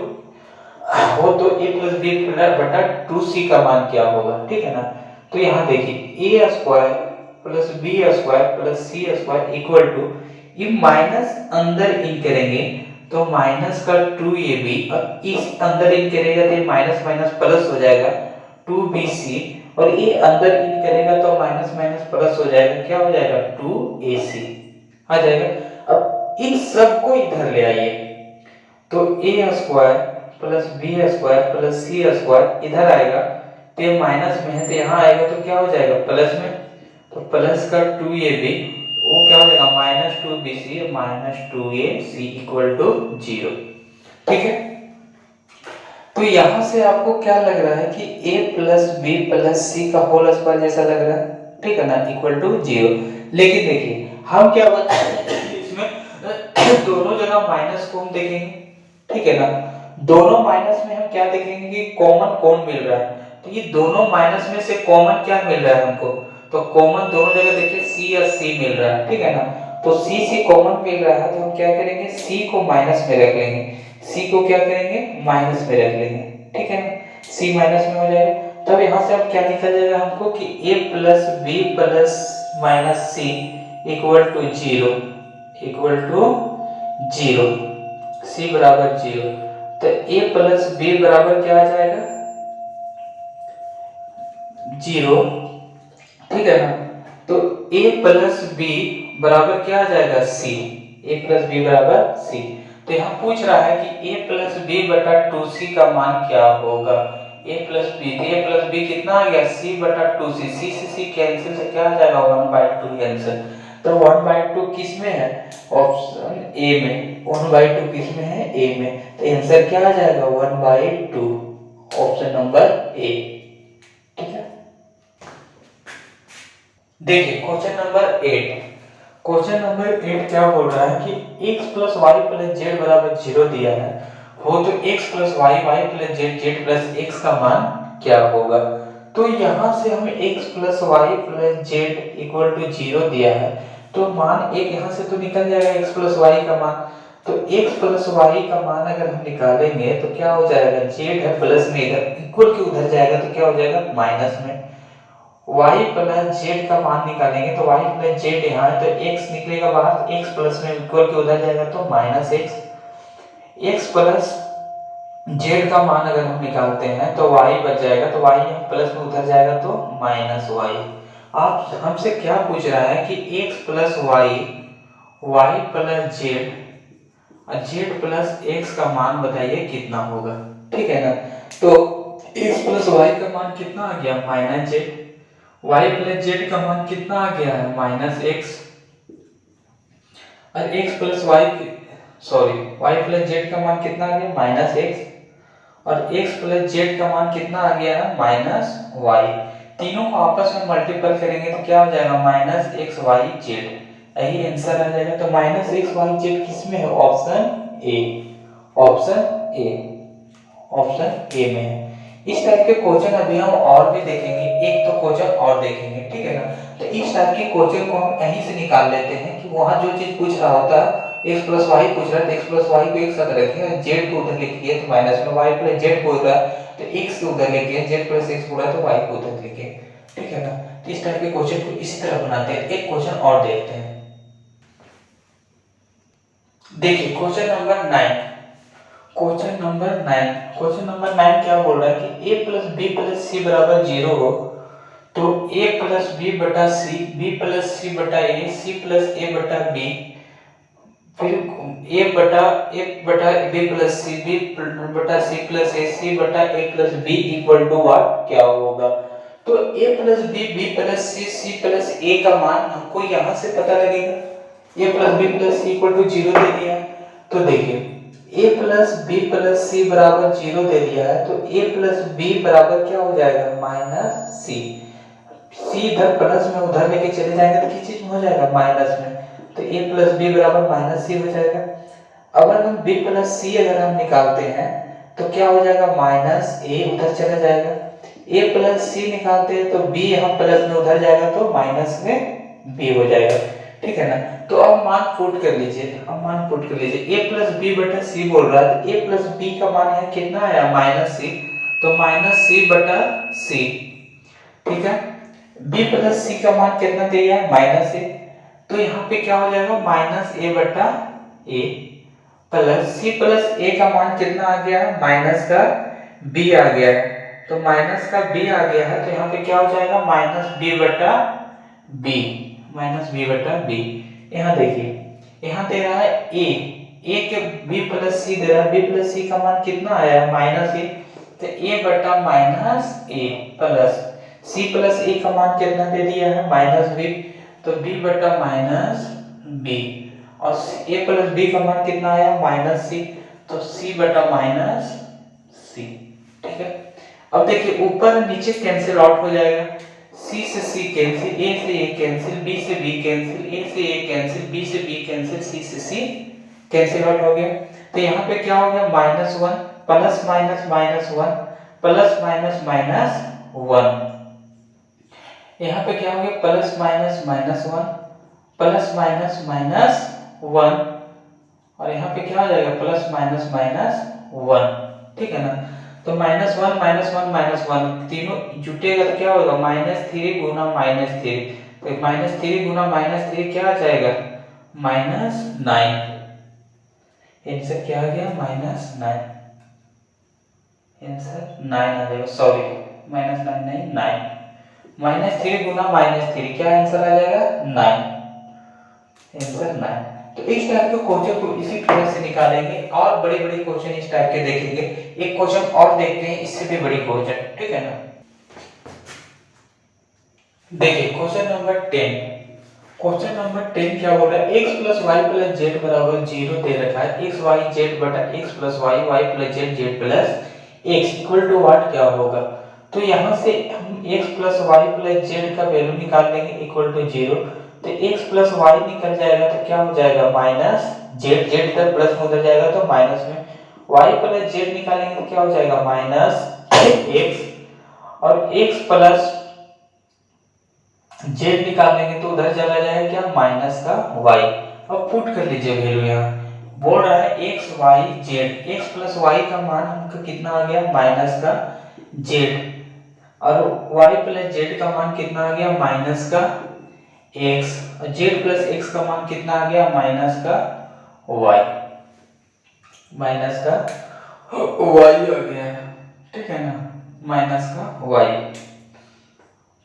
हो तो a प्लस बी बटा 2c का मान क्या होगा, ठीक है ना। तो यहाँ देखिए a square plus B square plus C square equal to, ये माइनस अंदर इन करेंगे तो माइनस का 2ab, अब इस अंदर इन करेगा तो माइनस माइनस प्लस हो जाएगा 2bc, और ये अंदर इन करेगा तो माइनस माइनस प्लस हो जाएगा, क्या हो जाएगा 2ac आ जाएगा। अब इन सबको इधर ले आइए तो a square plus B square plus C square इधर आएगा तो ये माइनस में है तो यहाँ आएगा तो क्या हो जाएगा प्लस में, तो प्लस का 2ab वो क्या हो जाएगा minus 2bc minus 2ac equal to 0, ठीक है। तो यहाँ से आपको क्या लग रहा है कि a plus B plus C का होल स्क्वायर जैसा लग रहा है, ठीक है ना, इक्वल टू 0। लेकिन देखिए हम क्या इसमें दोनों जगह माइनस को हम देखेंगे, ठीक है ना। दोनों माइनस में हम क्या देखेंगे कि कॉमन कौन मिल रहा है, तो ये दोनों माइनस में से कॉमन क्या मिल रहा है हमको, तो कॉमन दोनों जगह देखिए c और c मिल रहा है, ठीक है ना। तो c से कॉमन मिल रहा है तो हम क्या करेंगे c को माइनस में रख लेंगे, c को क्या करेंगे माइनस में रख लेंगे, ठीक है ना, c माइनस में हो जाएगा। तब यहाँ से अब क्या निकल जाएगा हमको कि a plus B plus minus C equal to 0 equal to 0, c बराबर 0। तो a प्लस बी बराबर क्या आ जाएगा 0, ठीक है ना। तो a प्लस बी बराबर क्या आ जाएगा c, a प्लस बी बराबर c। तो यहाँ पूछ रहा है कि a प्लस बी बटा 2c का मान क्या होगा, a प्लस बी, तो a प्लस बी कितना आ गया c बटा 2c, c से c कैंसिल से क्या आ जाएगा 1/2 आंसर। तो 1/2 किस में है, ऑप्शन ए में, 1/2 किस में है ए में, तो आंसर क्या आ जाएगा 1/2, ऑप्शन नंबर ए, ठीक है। देखिए क्वेश्चन नंबर 8, क्वेश्चन नंबर 8 क्या बोल रहा है कि x plus Y plus Z बराबर 0 दिया है, हो तो x plus Y Y plus Z Z plus x का मान क्या होगा। तो यहाँ से हमें x plus Y plus Z equal to 0 दिया है, तो मान एक यहाँ से तो निकल जाएगा x प्लस वाई का मान, तो x प्लस वाई का मान अगर हम निकालेंगे तो क्या हो जाएगा, जेड है प्लस में इधर इक्वल के उधर जाएगा तो क्या हो जाएगा माइनस में, y प्लस जेड का मान निकालेंगे तो y प्लस जेड यहाँ है तो x निकलेगा बाहर, तो x प्लस में इक्वल के उधर जाएगा तो माइनस x प्लस जेड का मान अगर हम निकालते हैं तो y बच जाएगा, तो y यहाँ प्लस में उधर जाएगा तो माइनस y। आप हमसे क्या पूछ रहा है कि x plus Y y plus Z और z प्लस x का मान बताइए कितना होगा, ठीक है ना। तो x प्लस वाई का मान कितना आ गया minus Z, y plus Z का मान कितना आ गया है माइनस x, और x plus Y sorry y plus Z का मान कितना आ गया माइनस x, और x प्लस जेड का मान कितना आ गया है माइनस y। तीनों को आपस में मल्टीपल करेंगे तो क्या हो जाएगा माइनस एक्स वाई जेड, यही आंसर आ जाएगा। तो माइनस एक्स वाई जेड किस में है, option A, option A, option A में है। इस टाइप के क्वेश्चन अभी हम और भी देखेंगे, एक तो क्वेश्चन और देखेंगे, ठीक है ना। तो इस टाइप के क्वेश्चन को हम यहीं से निकाल लेते हैं कि वहां जो चीज पूछ रहा होता है x प्लस वाई पूछ रहा है तो x प्लस वाई को एक साथ रखें, जेड को उधर लिखिए तो माइनस में, y प्लस जेड को उधर तो x को उधर लिखिए, z प्लस x बोला है तो y को उधर लिखिए, ठीक है ना। तो इस टाइप के क्वेश्चन को इसी तरह बनाते हैं। एक क्वेश्चन और देखते हैं, देखिए question number 9, question number 9, question number 9 क्या बोल रहा है कि a प्लस बी प्लस सी बराबर 0 हो तो a प्लस बी बटा सी, बी प्लस सी बटा ए, सी प्लस ए बटा बी, फिर a बटा b प्लस सी, b बटा c प्लस a, c बटा a plus b equal to what क्या होगा। तो a plus b, b plus c, c plus a का मान हमको यहाँ से पता लगेगा, a plus b plus c equal to 0 दे दिया है, तो देखिए a plus b plus c बराबर 0 दे दिया है तो a प्लस b बराबर क्या हो जाएगा माइनस c, c इधर प्लस में उधर लेके चले जाएंगे तो किस चीज में हो जाएगा माइनस में, तो a प्लस बी बराबर माइनस सी हो जाएगा। अगर हम b प्लस सी अगर हम निकालते हैं तो क्या हो जाएगा माइनस a उधर चला जाएगा, a प्लस सी निकालते हैं तो b यहाँ प्लस में उधर जाएगा तो माइनस में b हो जाएगा, ठीक है ना। तो अब मान पुट कर लीजिए, a प्लस बी बटा सी बोल रहा है, तो a प्लस बी का मान यहाँ कितना आया माइनस सी, तो माइनस सी बटा सी, ठीक है। b प्लस सी का मान कितना दिया है माइनस ए, तो यहाँ पे क्या हो जाएगा माइनस ए बटा ए, प्लस सी प्लस ए का मान कितना आ गया है माइनस का b आ गया है, तो माइनस का b आ गया है, तो यहाँ पे क्या हो जाएगा माइनस b बटा b, माइनस b बटा b। यहाँ देखिए यहाँ दे रहा है a के b प्लस सी दे रहा है, b प्लस सी का मान कितना आया है माइनस ए, तो a बटा माइनस a प्लस c प्लस a का मान कितना दे दिया है माइनस b, तो b बटा माइनस b, और a प्लस b का मान कितना आया माइनस c, तो c बटा माइनस c, ठीक है। अब देखिए ऊपर नीचे कैंसिल आउट हो जाएगा, c से c कैंसिल, a से a कैंसिल, b से b कैंसिल, a से a कैंसिल, b से b कैंसिल, c से c कैंसिल आउट हो गया। तो यहाँ पे क्या हो गया minus one plus minus minus one plus minus minus one, यहाँ पे क्या हो गया plus minus minus one plus minus minus one, और यहाँ पे क्या हो जाएगा प्लस माइनस माइनस वन, ठीक है ना। तो minus one minus one minus one तीनों जुटेगा तो क्या होगा माइनस थ्री गुना माइनस थ्री, तो माइनस थ्री गुना माइनस थ्री क्या आ जाएगा माइनस नाइन, आंसर क्या आ गया माइनस नाइन, आंसर नाइन आ जाएगा, सॉरी माइनस नाइन नहीं नाइन, माइनस थ्री गुना माइनस थ्री क्या आंसर आ जाएगा नाइन, आंसर नाइन। तो इस टाइप के क्वेश्चन को इसी तरह से निकालेंगे, और बड़े बड़े क्वेश्चन इस टाइप के देखेंगे। एक क्वेश्चन और देखते हैं इससे भी बड़ी क्वेश्चन, ठीक है ना। देखिए क्वेश्चन नंबर 10, क्वेश्चन नंबर 10 क्या बोल रहा है x plus Y plus Z बराबर 0 दे रखा है, x वाई जेड बटा x plus Y Y plus Z Z plus x equal to what क्या होगा। तो यहाँ से हम x plus Y plus Z का वैल्यू निकाल लेंगे इक्वल टू 0, तो x प्लस वाई निकल जाएगा तो क्या हो जाएगा माइनस जेड, जेड इधर प्लस में उधर जाएगा तो माइनस में, y प्लस जेड निकालेंगे तो क्या हो जाएगा माइनस x, और x प्लस जेड निकालेंगे तो उधर चला जाएगा क्या माइनस का y। अब पुट कर लीजिए वैल्यू, यहाँ बोल रहा है x y z, x plus y का मान हमका कितना आ गया माइनस का z, और y प्लस z का मान कितना आ गया माइनस का x, और z प्लस x का मान कितना आ गया माइनस का y, माइनस का y आ गया, ठीक है ना, माइनस का y।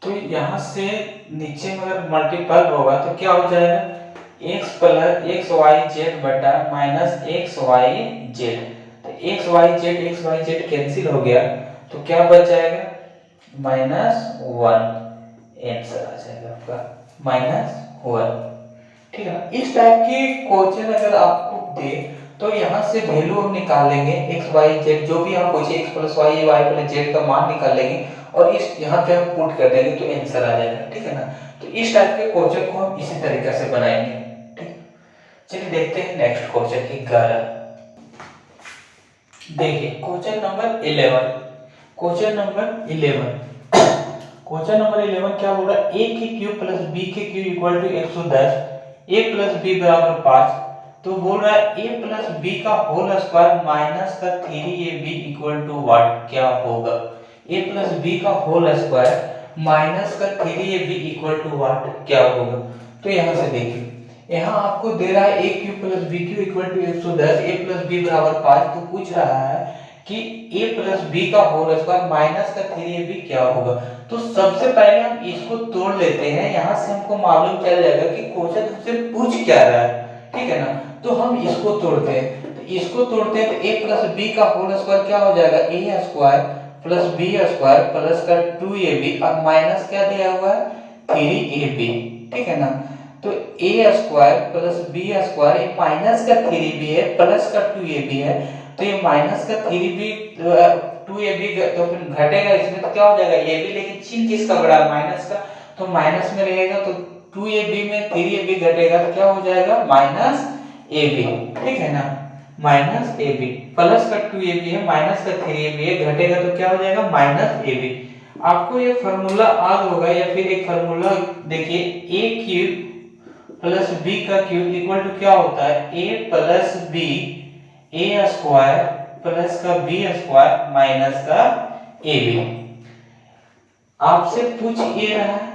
तो यहाँ से नीचे में अगर मल्टीपल होगा तो क्या हो जाएगा x plus X Y Z बटा माइनस एक्स वाई जेड, तो एक्स वाई जेड कैंसिल हो गया तो क्या बच जाएगा माइनस वन, आंसर आ जाएगा आपका माइनस वन, ठीक है। इस टाइप के क्वेश्चन अगर आपको दे तो यहाँ से वैल्यू हम निकालेंगे एक्स वाई जेड, जो भी आप पूछे X plus Y Y plus Z का मान निकाल लेंगे और इस यहाँ पे हम पुट कर देंगे तो आंसर आ जाएगा, ठीक है ना। तो इस टाइप के क्वेश्चन को हम इसी तरीके से बनाएंगे, ठीक। चलिए देखते हैं नेक्स्ट क्वेश्चन 11। देखिए क्वेश्चन नंबर 11, क्वेश्चन नंबर 11 क्या बोल रहा है a की क्यूब प्लस b की cube equal to 110, a plus b बराबर 5, तो बोल रहा है a प्लस b का होल स्क्वायर माइनस का 3ab इक्वल टू व्हाट क्या होगा। a प्लस b का होल स्क्वायर माइनस का 3ab इक्वल टू व्हाट क्या होगा। तो यहाँ से देखिए यहाँ आपको दे रहा है a cube plus b cube equal to 110, a plus b बराबर 5, तो पूछ रहा है कि a प्लस b का होल स्क्वायर माइनस का 3ab क्या होगा। तो सबसे पहले हम इसको तोड़ लेते हैं, यहाँ से हमको मालूम चल जाएगा कि क्वेश्चन हमसे पूछ क्या रहा है, ठीक है ना। तो हम इसको तोड़ते हैं, तो इसको तोड़ते हैं तो a प्लस b का होल स्क्वायर क्या हो जाएगा a square plus b square plus का 2ab और माइनस क्या दिया हुआ है 3ab, ठीक है ना। तो a square plus b square ये माइनस का 3b है प्लस का 2ab है, तो ये माइनस का 3b 2ab तो फिर घटेगा इसमें तो क्या हो जाएगा ab, लेकिन चिन्ह किसका बड़ा है माइनस का, तो माइनस में रहेगा तो 2ab में 3ab घटेगा तो क्या हो जाएगा माइनस ab, ठीक है ना, माइनस ab, प्लस का 2ab है माइनस का 3ab है घटेगा तो क्या हो जाएगा माइनस ab। आपको ये फार्मूला याद होगा या फिर एक फार्मूला देखिए, ए क्यूब प्लस बी का क्यूब इक्वल टू क्या होता है, A plus B A square plus का बी स्क्वायर माइनस का ए बी। आपसे पूछ ये रहा है,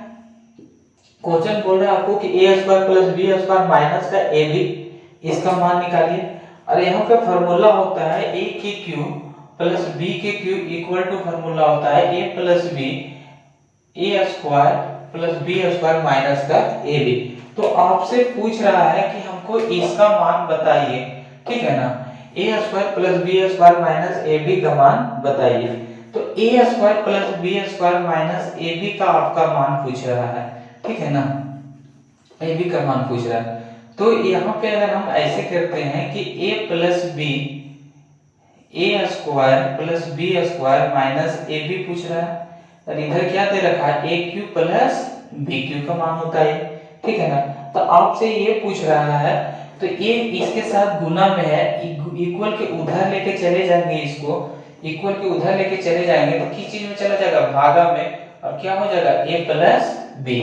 क्वेश्चन बोल रहा है आपको कि A square plus B square minus का ए बी, इसका मान निकालिए। और यहाँ पे फार्मूला होता है ए के क्यूब प्लस बी के क्यूब इक्वल टू फार्मूला होता है A plus B A square plus B square minus का ए बी। तो आपसे पूछ रहा है कि हमको इसका मान बताइए, ठीक है ना, A square plus B square minus A B का मान बताइए। तो A square plus B square minus A B का आपका मान पूछ रहा है, ठीक है ना, ए बी का मान पूछ रहा है। तो यहाँ पे अगर हम ऐसे करते हैं कि a plus B A square plus B square minus A B पूछ रहा है, और इधर क्या दे रखा है, A cube plus B cube का मान होता है, ठीक है ना। तो आपसे ये पूछ रहा है, तो ये इसके साथ गुना में है, इक्वल के उधर लेके चले जाएंगे, इसको इक्वल के उधर लेके चले जाएंगे तो किस चीज में चला जाएगा, भागा में, और क्या हो जाएगा a plus B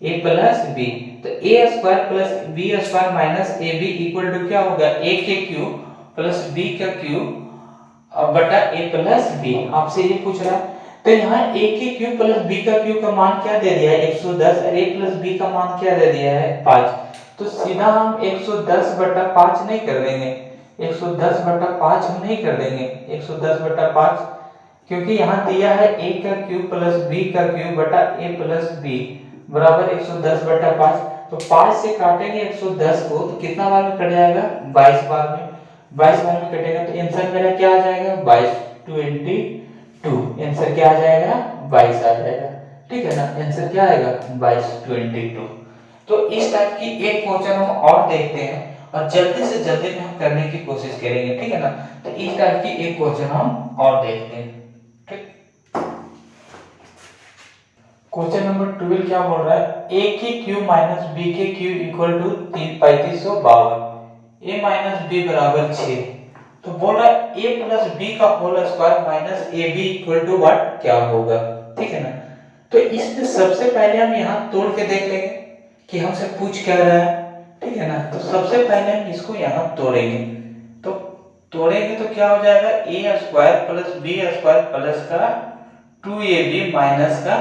A plus B. तो A square plus B square minus A B equal to क्या होगा, ए के क्यूब प्लस बी का क्यूब बटा ए प्लस बी। आपसे ये पूछ रहा है, तो यहाँ a के क्यूब प्लस b का क्यूब का मान क्या दे दिया है 110, और a प्लस b का मान क्या दे दिया है 5। तो सीधा हम 110 बटा 5 नहीं कर देंगे, 110 बटा 5 हम नहीं कर देंगे, 110 बटा 5, क्योंकि यहाँ दिया है a का क्यूब प्लस b का क्यूब बटा a प्लस b बराबर 110 बटा 5। तो 5 से काटेंगे 110 को तो कितना बार में कट जाएगा, 22 बार में, 22 बार में कटेगा। तो आंसर मेरा क्या आ जाएगा 22, आंसर क्या आ जाएगा 22 आ जाएगा, ठीक है ना, आंसर क्या आएगा 22। तो इस टाइप की एक क्वेश्चन हम और देखते हैं, और जल्दी से जल्दी में हम करने की कोशिश करेंगे, ठीक है ना। तो इस टाइप की एक क्वेश्चन हम और देखते हैं, ठीक। क्वेश्चन नंबर 12 क्या बोल रहा है, a के क्यूब माइनस b के cube equal to 3552, a minus b बराबर 6। तो बोल रहा है a प्लस b का whole square minus ab equal to what, क्या होगा, ठीक है ना। तो इसमें सबसे पहले हम यहाँ तोड़ के देख लेंगे कि हमसे पूछ क्या रहा है, ठीक है ना। तो सबसे पहले हम इसको यहाँ तोड़ेंगे, तो तोड़ेंगे तो क्या हो जाएगा, a square plus b square plus का 2ab माइनस का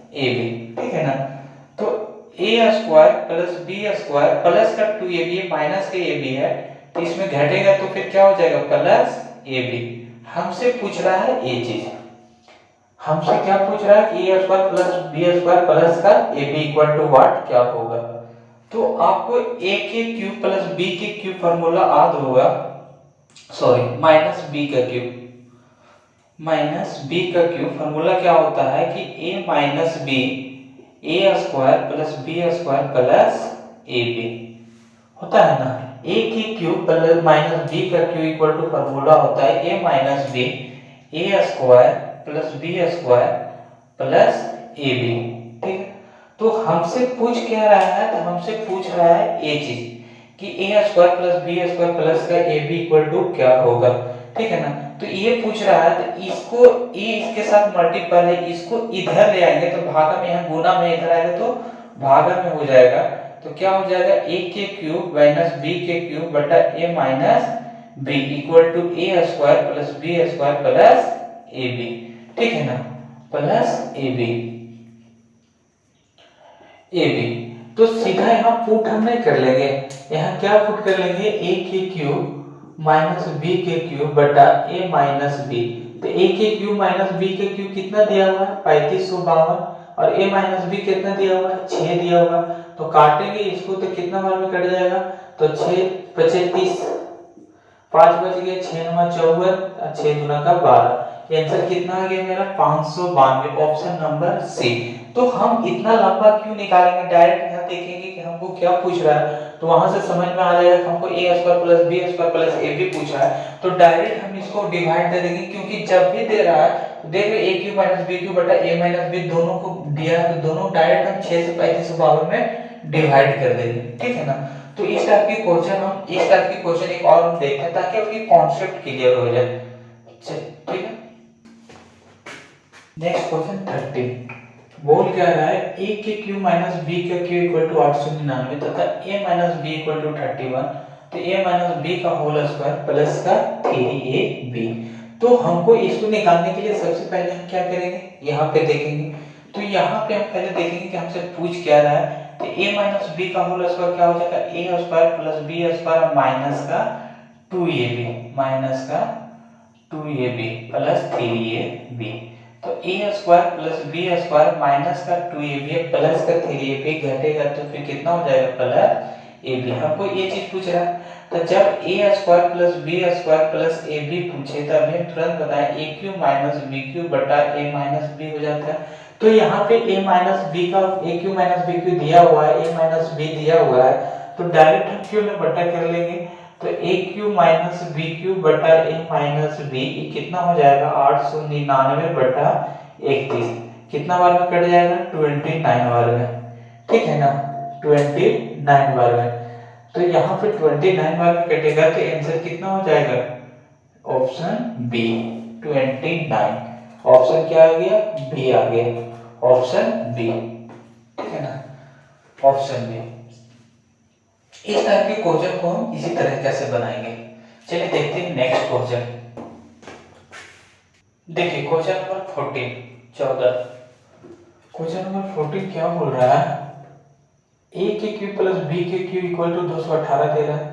ab, ठीक है ना। तो a square plus b square plus का 2ab माइनस का ab है, तो इसमें घटेगा तो फिर क्या हो जाएगा प्लस ab। हमसे पूछ रहा है ये चीज, हमसे क्या पूछ रहा है कि a square plus b square plus का ab इक्वल टू व्हाट, क्या होगा। तो आपको a के क्यूब प्लस b के क्यूब फार्मूला याद होगा, सॉरी माइनस b का क्यूब, माइनस b का क्यूब फार्मूला क्या होता है कि a minus b A square plus B square plus A B होता है ना। a के क्यूब प्लस माइनस b का क्यूब इक्वल टू फार्मूला होता है a minus b A square plus B square plus A B, ठीक है। तो हमसे पूछ क्या रहा है, तो हमसे पूछ रहा है ये चीज कि A square plus B square plus का ए बी इक्वल टू क्या होगा, ठीक है ना। तो ये पूछ रहा है, तो इसको ये इसके साथ मल्टीपल है, इसको इधर ले आएंगे तो भागा में, यहाँ गुना में इधर आएगा तो भागा में हो जाएगा। तो क्या हो जाएगा a के क्यूब माइनस b के क्यूब बटा a minus b equal to a square plus b square plus A B, ठीक है ना, प्लस ए बी। तो सीधा यहाँ पुट हम नहीं कर लेंगे, यहाँ क्या पुट कर लेंगे, a के क्यूब माइनस b के क्यूब बटा a माइनस b। तो a के क्यूब माइनस b के क्यूब कितना दिया हुआ है 3552, और a माइनस b कितना दिया हुआ है 6 दिया हुआ। तो काटेंगे इसको तो कितना बार में कट जाएगा, तो 6 25 30, 5 बच गए, 6 9 54, 6 दूना का 12। आंसर कितना आ गया मेरा 592, ऑप्शन नंबर सी। तो हम इतना लंबा क्यों निकालेंगे, डायरेक्ट यहाँ देखेंगे कि हमको क्या पूछ रहा है, तो वहां से समझ में आ जाएगा कि हमको a square plus b square plus ab पूछा है। तो डायरेक्ट हम इसको डिवाइड दे देंगे, क्योंकि जब भी दे रहा है तो देख रहे a cube minus b cube बटा a माइनस b दोनों को दिया है, तो दोनों डायरेक्ट हम 6 से 3552 में डिवाइड कर देंगे, ठीक है ना। तो इस टाइप की क्वेश्चन एक और हम देखते हैं ताकि आपकी कॉन्सेप्ट क्लियर हो जाए, ठीक है। नेक्स्ट क्वेश्चन 13 बोल क्या रहा है a के q माइनस b का q इक्वल टू 899 तथा a minus b equal to 31 तो a माइनस b का होल स्क्वायर प्लस का 3ab। तो हमको इसको निकालने के लिए सबसे पहले हम क्या करेंगे, यहाँ पे देखेंगे। तो यहाँ पे हम पहले देखेंगे कि हमसे पूछ क्या रहा है। तो a माइनस b का होल स्क्वायर क्या हो जाएगा, a square plus b square minus का 2ab प्लस 3ab। तो a square plus b square minus का 2ab प्लस का 3ab घटेगा तो फिर कितना हो जाएगा, प्लस ab। हमको ये चीज पूछ रहा है। तो जब a square plus b square plus ab पूछे तब हम तुरंत बताएं aq माइनस bq बटा a माइनस b हो जाता है। तो यहाँ पे a माइनस b का aq माइनस bq दिया हुआ है, a माइनस b दिया हुआ है, तो डायरेक्ट हम q में बटा कर लेंगे। तो aq माइनस bq बटा a माइनस b कितना हो जाएगा, 899 बटा 31। कितना बार में कट जाएगा, 29 बार में, ठीक है ना, 29 बार में। तो यहाँ पे 29 बार में कटेगा तो आंसर कितना हो जाएगा, ऑप्शन बी 29। ऑप्शन क्या आ गया, बी आ गया, ऑप्शन बी, ठीक है ना, ऑप्शन बी। इस टाइप के क्वेश्चन को हम इसी तरह कैसे बनाएंगे, चलिए देखते हैं नेक्स्ट क्वेश्चन। देखिए क्वेश्चन नंबर 14 क्वेश्चन नंबर 14 क्या बोल रहा है, a के q प्लस b के q इक्वल टू 218 दे रहा है,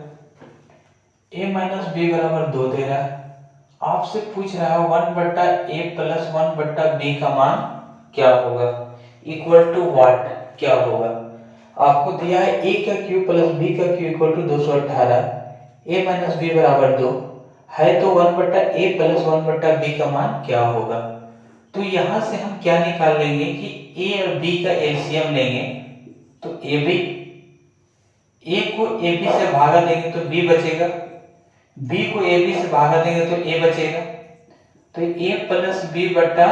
a माइनस b बराबर 2 दे रहा है। आपसे पूछ रहा है 1 बट्टा a प्लस 1 बट्टा b का मान क्या होगा, इक्वल टू व्हाट, क्या होगा। आपको दिया है a का q प्लस b का q equal to 218, a minus b बराबर 2 है, तो 1 बट्टा a प्लस 1 बट्टा b का मान क्या होगा। तो यहां से हम क्या निकाल लेंगे कि a और b का एलसीएम लेंगे। तो ab, a को ab से भागा देंगे तो b बचेगा, b को ab से भागा देंगे तो a बचेगा, तो a प्लस b बटा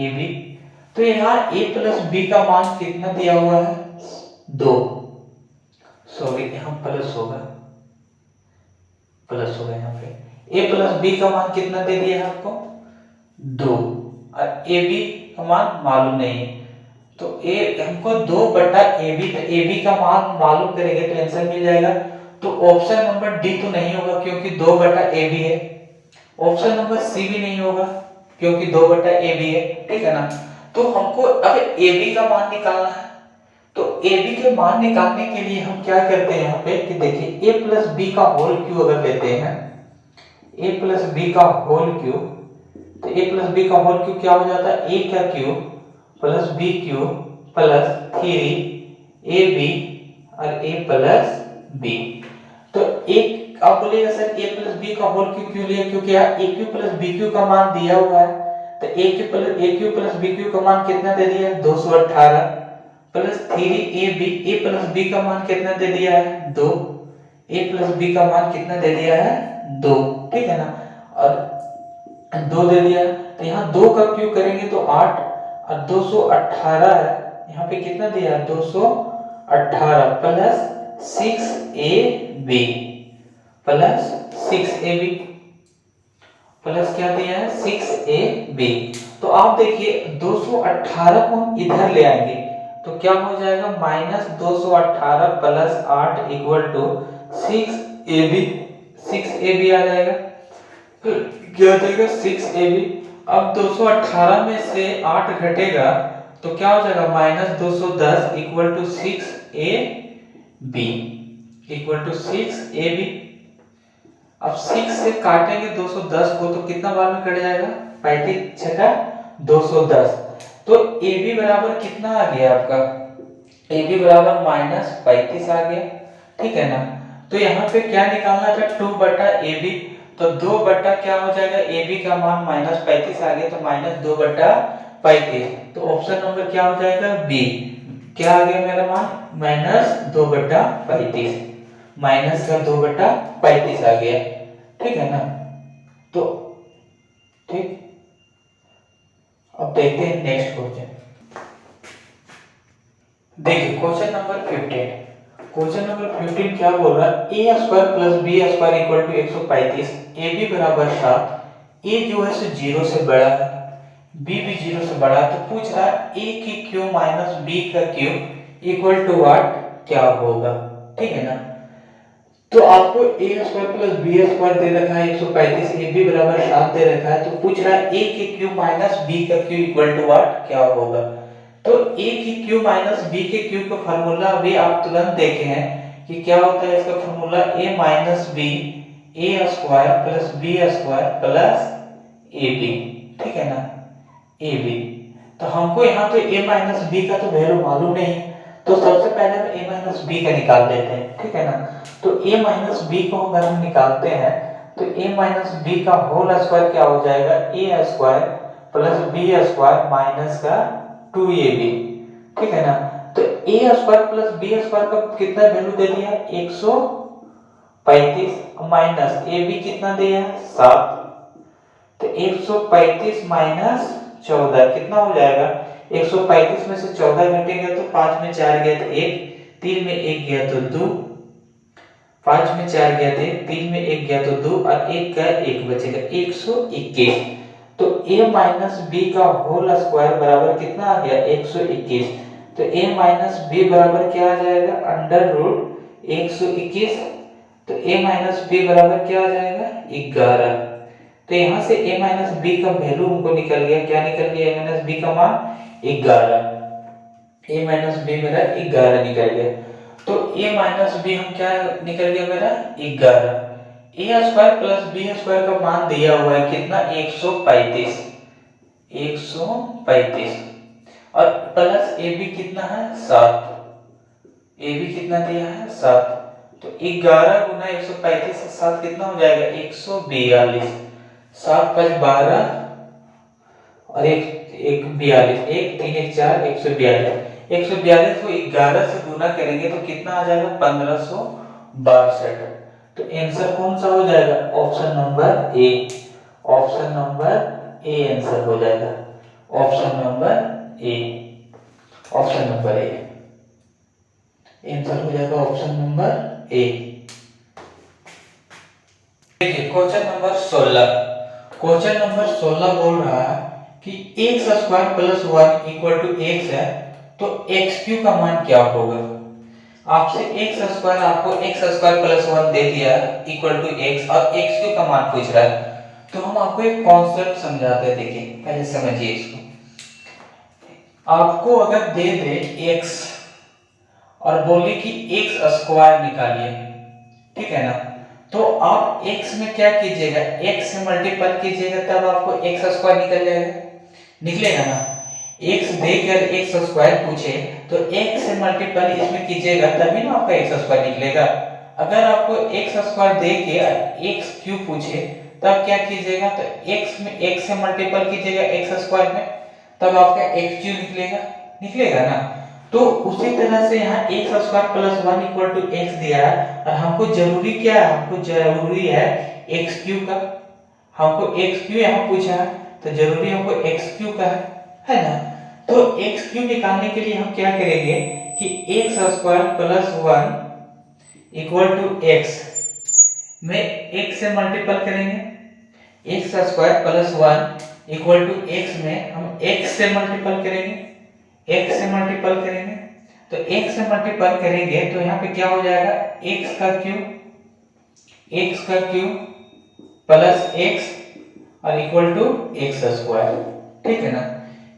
ab। तो यहाँ a प्लस b का मान कितना दिया हुआ है, 2, सॉरी यहाँ प्लस होगा, प्लस होगा यहाँ पे। a प्लस b का मान कितना दे दिया है आपको, 2, और ab का मान मालूम नहीं है। तो a हमको 2 बटा ab, तो ab का मान मालूम करेंगे तो आंसर मिल जाएगा। तो ऑप्शन नंबर डी तो नहीं होगा क्योंकि 2 बटा ab है। ऑप्शन नंबर सी भी नहीं होगा क्योंकि 2 बटा ab है, ठीक है ना। तो हमको अब ab का मान निकालना है। तो ab के मान निकालने के लिए हम क्या करते हैं यहाँ पे कि देखिए a प्लस b का होल क्यू अगर लेते हैं, a प्लस b का होल क्यू, तो a प्लस b का होल क्यू क्या हो जाता है, a का Q plus b Q plus 3ab और a प्लस b। तो एक आप बोलेगा सर a प्लस b का होल क्यू क्यों लिया, क्योंकि यहाँ a Q plus b Q का मान दिया हुआ है। तो a Q plus b Q का मान कितना दे दिया है, 218 plus 3ab, a plus b का मान कितना दे दिया है, 2, a प्लस b का मान कितना दे दिया है, 2, ठीक है ना, और 2 दे दिया। तो यहाँ 2 का क्यू करेंगे तो 8 और 218 है, यहाँ पे कितना दिया है, 218 plus 6ab plus 6ab plus क्या दिया है, 6ab। तो आप देखिए 218 को हम इधर ले आएंगे तो क्या हो जाएगा, minus 218 plus 8 equal to 6ab, 6ab आ जाएगा। तो क्या हो जाएगा, 6ab। अब 218 में से 8 घटेगा तो क्या हो जाएगा, minus 210 equal to 6ab, equal to 6ab। अब 6 से काटेंगे 210 को तो कितना बार में कट जाएगा, 35 छठा 210। तो AB बराबर कितना आ गया आपका, AB बराबर माइनस 35 आ गया, ठीक है ना। तो यहाँ पे क्या निकालना था, 2 बटा AB, तो 2 बटा क्या हो जाएगा, AB का मान माइनस 35 आ गया, तो माइनस 2 बटा 35। तो ऑप्शन नंबर क्या हो जाएगा, बी। क्या आ गया मेरा मान, माइनस 2 बटा 35, माइनस का 2 बटा 35 आ गया, ठीक है ना। तो ठीक, अब देखते हैं नेक्स्ट क्वेश्चन। देखिए क्वेश्चन नंबर 15, क्वेश्चन नंबर 15 क्या बोल रहा है, A square plus B square equal to 135, A B बराबर 7, ए जो है 0 से बड़ा है, बी भी 0 से बड़ा, तो पूछ रहा है ए की क्यू माइनस बी का क्यू इक्वल टू व्हाट, क्या होगा। ठीक है ना। तो आपको ए स्क्वायर प्लस बी स्क्वायर दे रखा है 135, ए बी बराबर 7 दे रखा है, तो पूछ रहा है ए की क्यू माइनस बी का क्यू इक्वल टू व्हाट, क्या होगा। तो ए की क्यू माइनस बी के क्यू का फार्मूला अभी आप तुरंत देखे हैं कि क्या होता है। इसका formula A minus B A square plus B square plus A B. ठीक है ना, ए बी। तो हमको यहाँ पे a माइनस बी का तो वैल्यू मालूम नहीं, तो सबसे पहले हम a माइनस बी का निकाल लेते हैं। ठीक है ना। तो a माइनस बी को अगर हम निकालते हैं तो a माइनस बी का होल स्क्वायर क्या हो जाएगा, a square plus B square minus का 2ab। ठीक है ना। तो a square plus B square का कितना वैल्यू दे दिया, 135 माइनस ab कितना दिया, 7। तो 135 माइनस 14 कितना हो जाएगा, 135 में से 14 घटेगा तो 5 में 4 गया तो 1, 3 में 1 गया तो 2, 5 में 4 गया तो 1, 3 में 1 गया तो 2 और 1 का 1 बचेगा, 121। तो a माइनस बी का होल स्क्वायर बराबर कितना आ गया, 121। तो a माइनस बी बराबर क्या आ जाएगा, अंडर रूट 121। तो a माइनस बी बराबर क्या आ जाएगा, 11। तो यहां से a माइनस बी का वैल्यू हमको निकल गया, क्या निकल गया, a माइनस बी का मान 11। a माइनस बी मेरा 11 निकल गया। तो a माइनस बी हम क्या निकल गया मेरा 11। a square plus B square का मान दिया हुआ है कितना, 135 और प्लस ए बी कितना है, 7। ए बी कितना दिया है, 7। तो 11 गुना 135 से 7 कितना हो जाएगा, 142। 7 5 12 और 1 42, 1 3 1 4, 142। 142 को 11 से गुना करेंगे तो कितना आ जाएगा, 1562। तो आंसर कौन सा हो जाएगा, option number A. Option number A answer हो जाएगा, option number A. Option number A answer हो जाएगा, ऑप्शन नंबर ए। देखिए क्वेश्चन नंबर 16। क्वेश्चन नंबर 16 बोल रहा है कि x square plus 1 equal to x है, तो x क्यू का मान क्या होगा। आपसे x स्क्वायर, आपको x स्क्वायर प्लस 1 दे दिया इक्वल टू x और x क्यू का मान पूछ रहा है। तो हम आपको एक कॉन्सेप्ट समझाते हैं, देखिए पहले समझिए इसको। आपको अगर दे दे x और बोले कि x स्क्वायर निकालिए, ठीक है ना, तो आप x में क्या कीजिएगा, x से मल्टीपल कीजिएगा तब आपको x स्क्वायर निकल जाएगा, निकलेगा ना। x देकर x स्क्वायर पूछे तो x से मल्टीपल इसमें कीजिएगा तभी ना आपका x स्क्वायर निकलेगा। अगर आपको x स्क्वायर देके x क्यूब पूछे तब क्या कीजिएगा, तो x में x से मल्टीपल कीजिएगा x स्क्वायर में, तब आपका x क्यूब निकलेगा, निकलेगा ना। तो उसी तरह से यहाँ x square plus 1 equal to x दिया है और हमको जरूरी क्या है, हमको जरूरी है x क्यूब का। हमको x क्यूब यहाँ पूछा है तो जरूरी हमको x क्यूब का है ना। तो x क्यूब निकालने के लिए हम क्या करेंगे कि x square plus 1 equal to x में x से मल्टीपल करेंगे, x square plus 1 equal to x में हम x से मल्टीपल करेंगे, x से मल्टीपल करेंगे। तो x से मल्टीपल करेंगे तो यहाँ पे क्या हो जाएगा, x का क्यूब प्लस x और इक्वल टू x स्क्वायर, ठीक है ना,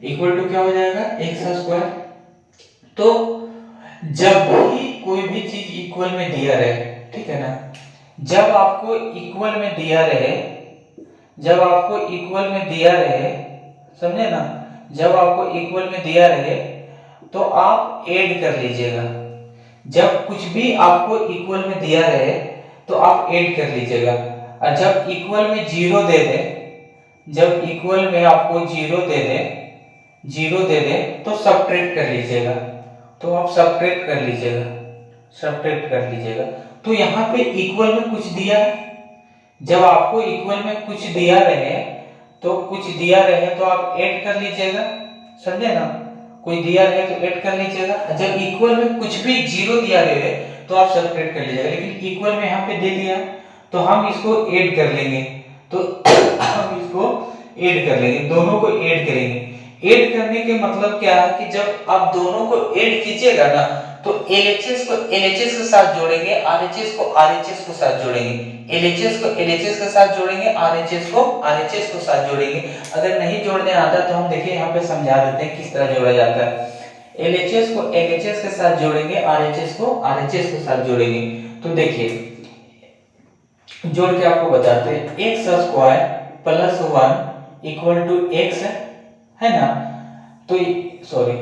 इक्वल टू क्या हो जाएगा, x स्क्वायर। तो जब भी कोई भी चीज इक्वल में दिया रहे, ठीक है ना, जब आपको इक्वल में दिया रहे, जब आपको इक्वल में दिया रहे, समझे ना, जब आपको इक्वल में दिया रहे तो आप ऐड कर लीजिएगा। जब कुछ भी आपको इक्वल में दिया रहे तो आप ऐड कर लीजिएगा। और जब इक्वल में जीरो दे दे, जब इक्वल में आपको जीरो दे दे तो सब्ट्रैक्ट कर लीजिएगा। तो आप सब्ट्रैक्ट कर लीजिएगा। तो यहाँ पे इक्वल में कुछ दिया है, जब आपको इक्वल में कुछ दिया रहे तो आप ऐड कर लीजिएगा, समझे ना, कोई दिया रहे तो ऐड कर लीजिएगा। जब इक्वल में कुछ भी जीरो दिया रहे तो आप सब्ट्रैक्ट कर लीजिएगा, लेकिन इक्वल में यहाँ पे दे दिया तो हम इसको ऐड कर लेंगे। तो हम इसको ऐड कर लेंगे, दोनों को ऐड करेंगे। ऐड करने के मतलब क्या है कि जब आप दोनों को ऐड कीजिएगा ना तो LHS को LHS के साथ जोड़ेंगे, RHS को RHS के साथ जोड़ेंगे, LHS को LHS के साथ जोड़ेंगे, RHS को RHS के साथ जोड़ेंगे। अगर नहीं जोड़ने आता तो हम देखिए यहाँ पे समझा देते हैं किस तरह जोड़ा जाता है। LHS को LHS के साथ जोड़ेंगे, RHS को RHS के साथ जोड़ेंगे। तो देखिए जोड़ के आपको बताते हैं, X square plus 1 equal to X है ना। तो सॉरी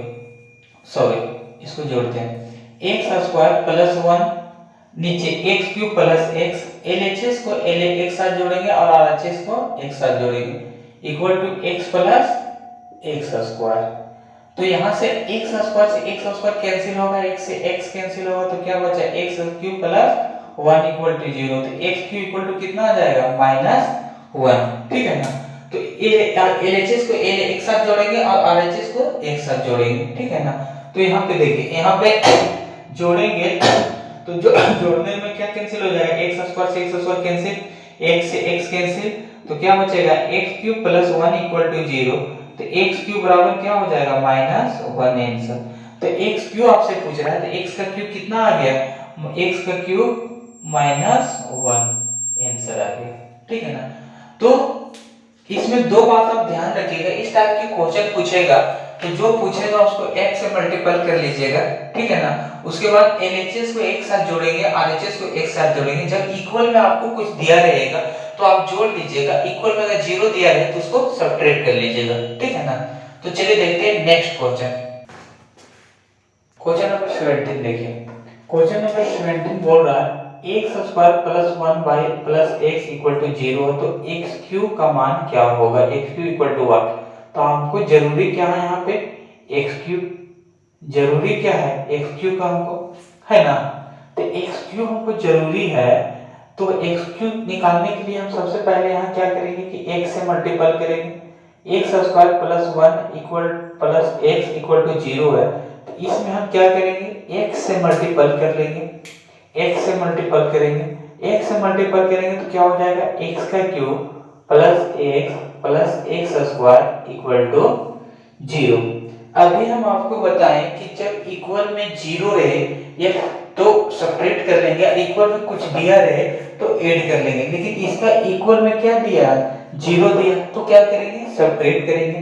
इसको जोड़ते हैं, एक्स स्क्वायर प्लस 1 नीचे x cube plus x, LHS को LA एक साथ जोड़ेंगे और RHS को एक साथ जोड़ेंगे equal to X plus X square. तो यहाँ से एक्स स्क्वायर से एक्स स्क्वायर कैंसिल होगा, एक्स से एक्स कैंसिल होगा, तो क्या बचा X cube plus 1 equal to 0। तो एक्स क्यूब इक्वल टू कितना आ जाएगा -1, ठीक है ना। तो LHS को LA एक साथ जोड़ेंगे और RHS को एक साथ जोड़ेंगे, ठीक है ना। तो यहाँ पे देखिए, यहाँ पे जोड़ेंगे तो जो जोड़ने में क्या कैंसिल हो जाएगा, एक्स स्क्वायर से एक्स स्क्वायर कैंसिल, एक्स से एक्स कैंसिल, तो क्या बचेगा X cube plus 1 equal to 0। तो एक्स क्यूब बराबर क्या हो जाएगा -1 आंसर। तो एक्स क्यूब आपसे पूछ रहा है, तो एक्स का क्यूब कितना आ गया, एक्स का क्यूब -1 आंसर आ गया, ठीक है ना। तो इसमें दो बात आप ध्यान रखिएगा, इस टाइप के क्वेश्चन पूछेगा तो जो पूछेगा उसको x से मल्टीपल कर लीजिएगा, ठीक है ना। उसके बाद LHS को एक साथ जोड़ेंगे, RHS को एक साथ जोड़ेंगे। जब इक्वल में आपको कुछ दिया रहेगा तो आप जोड़ लीजिएगा, इक्वल में अगर 0 दिया रहे तो उसको सब्ट्रैक्ट कर लीजिएगा, ठीक है ना। तो चलिए देखते हैं नेक्स्ट क्वेश्चन। क्वेश्चन नंबर 17 देखिए, क्वेश्चन नंबर 17 बोल रहा है X square plus 1 by plus X equal to 0 है, तो एक्स क्यूब का मान क्या होगा, X cube equal to what. तो हमको जरूरी क्या है यहाँ पे, एक्स क्यूब जरूरी क्या है, एक्स क्यूब का हमको है ना। तो एक्स क्यूब हमको जरूरी है, तो एक्स क्यूब निकालने के लिए हम सबसे पहले यहाँ क्या करेंगे कि एक्स से मल्टीपल करेंगे। X square plus 1 equal plus X equal to 0 है, तो इसमें हम क्या करेंगे, एक्स से मल्टीपल कर लेंगे, x से मल्टीपल करेंगे, x से मल्टीपल करेंगे तो क्या हो जाएगा, x का cube plus x square equal to 0। अभी हम आपको बताएं कि जब इक्वल में 0 रहे या तो सब्ट्रैक्ट कर लेंगे, इक्वल में कुछ दिया रहे तो ऐड कर लेंगे, लेकिन इसका इक्वल में क्या दिया, 0 दिया, तो क्या करेंगे, सब्ट्रैक्ट करेंगे।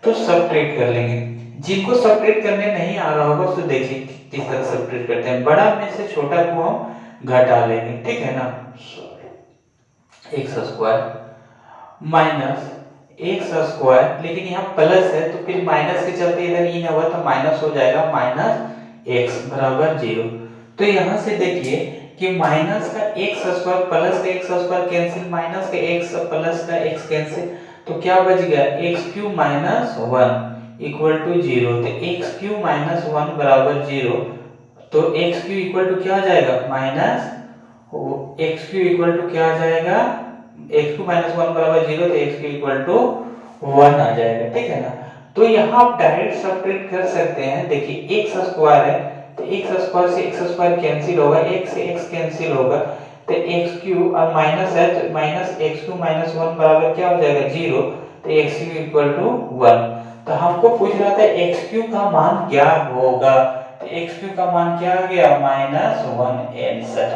तो सब्ट्रैक्ट कर लेंगे, जिनको सब्ट्रैक्ट करने नहीं आ रहा होगा तो देखिए किस तरह सब्ट्रैक्ट करते हैं, बड़ा में से छोटा को हम घटा लेंगे, ठीक है ना। X square minus x square, लेकिन यहाँ प्लस है तो फिर माइनस के चलते इधर इन हुआ तो माइनस हो जाएगा, माइनस एक्स बराबर 0। तो यहाँ से देखिए कि माइनस का एक्स स्क्वायर प्लस का एक्स स्क्वायर कैंसिल, माइनस का एक्स प्लस का एक्स कैंसिल, तो क्या बच गया, X cube minus 1 equal to 0। तो एक्स क्यूब माइनस 1 बराबर 0, तो एक्स क्यूब इक्वल टू क्या आ जाएगा, minus X cube equal to क्या आ जाएगा, एक्स क्यूब माइनस 1 बराबर 0, तो एक्स क्यूब इक्वल टू 1 आ जाएगा, ठीक है ना। तो यहाँ आप डायरेक्ट सब्ट्रैक्ट कर सकते हैं। देखिए एक्स स्क्वायर है तो एक्स स्क्वायर से एक्स स्क्वायर कैंसिल होगा, एक्स से एक्स कैंसिल होगा, तो एक्स क्यूब और माइनस है तो माइनस एक्स क्यूब माइनस 1 बराबर क्या हो जाएगा, 0। तो एक्स क्यूब इक्वल टू 1। तो हमको पूछ रहा था एक्स क्यूब का मान क्या होगा, तो एक्स क्यूब का मान क्या आ गया, -1 आंसर,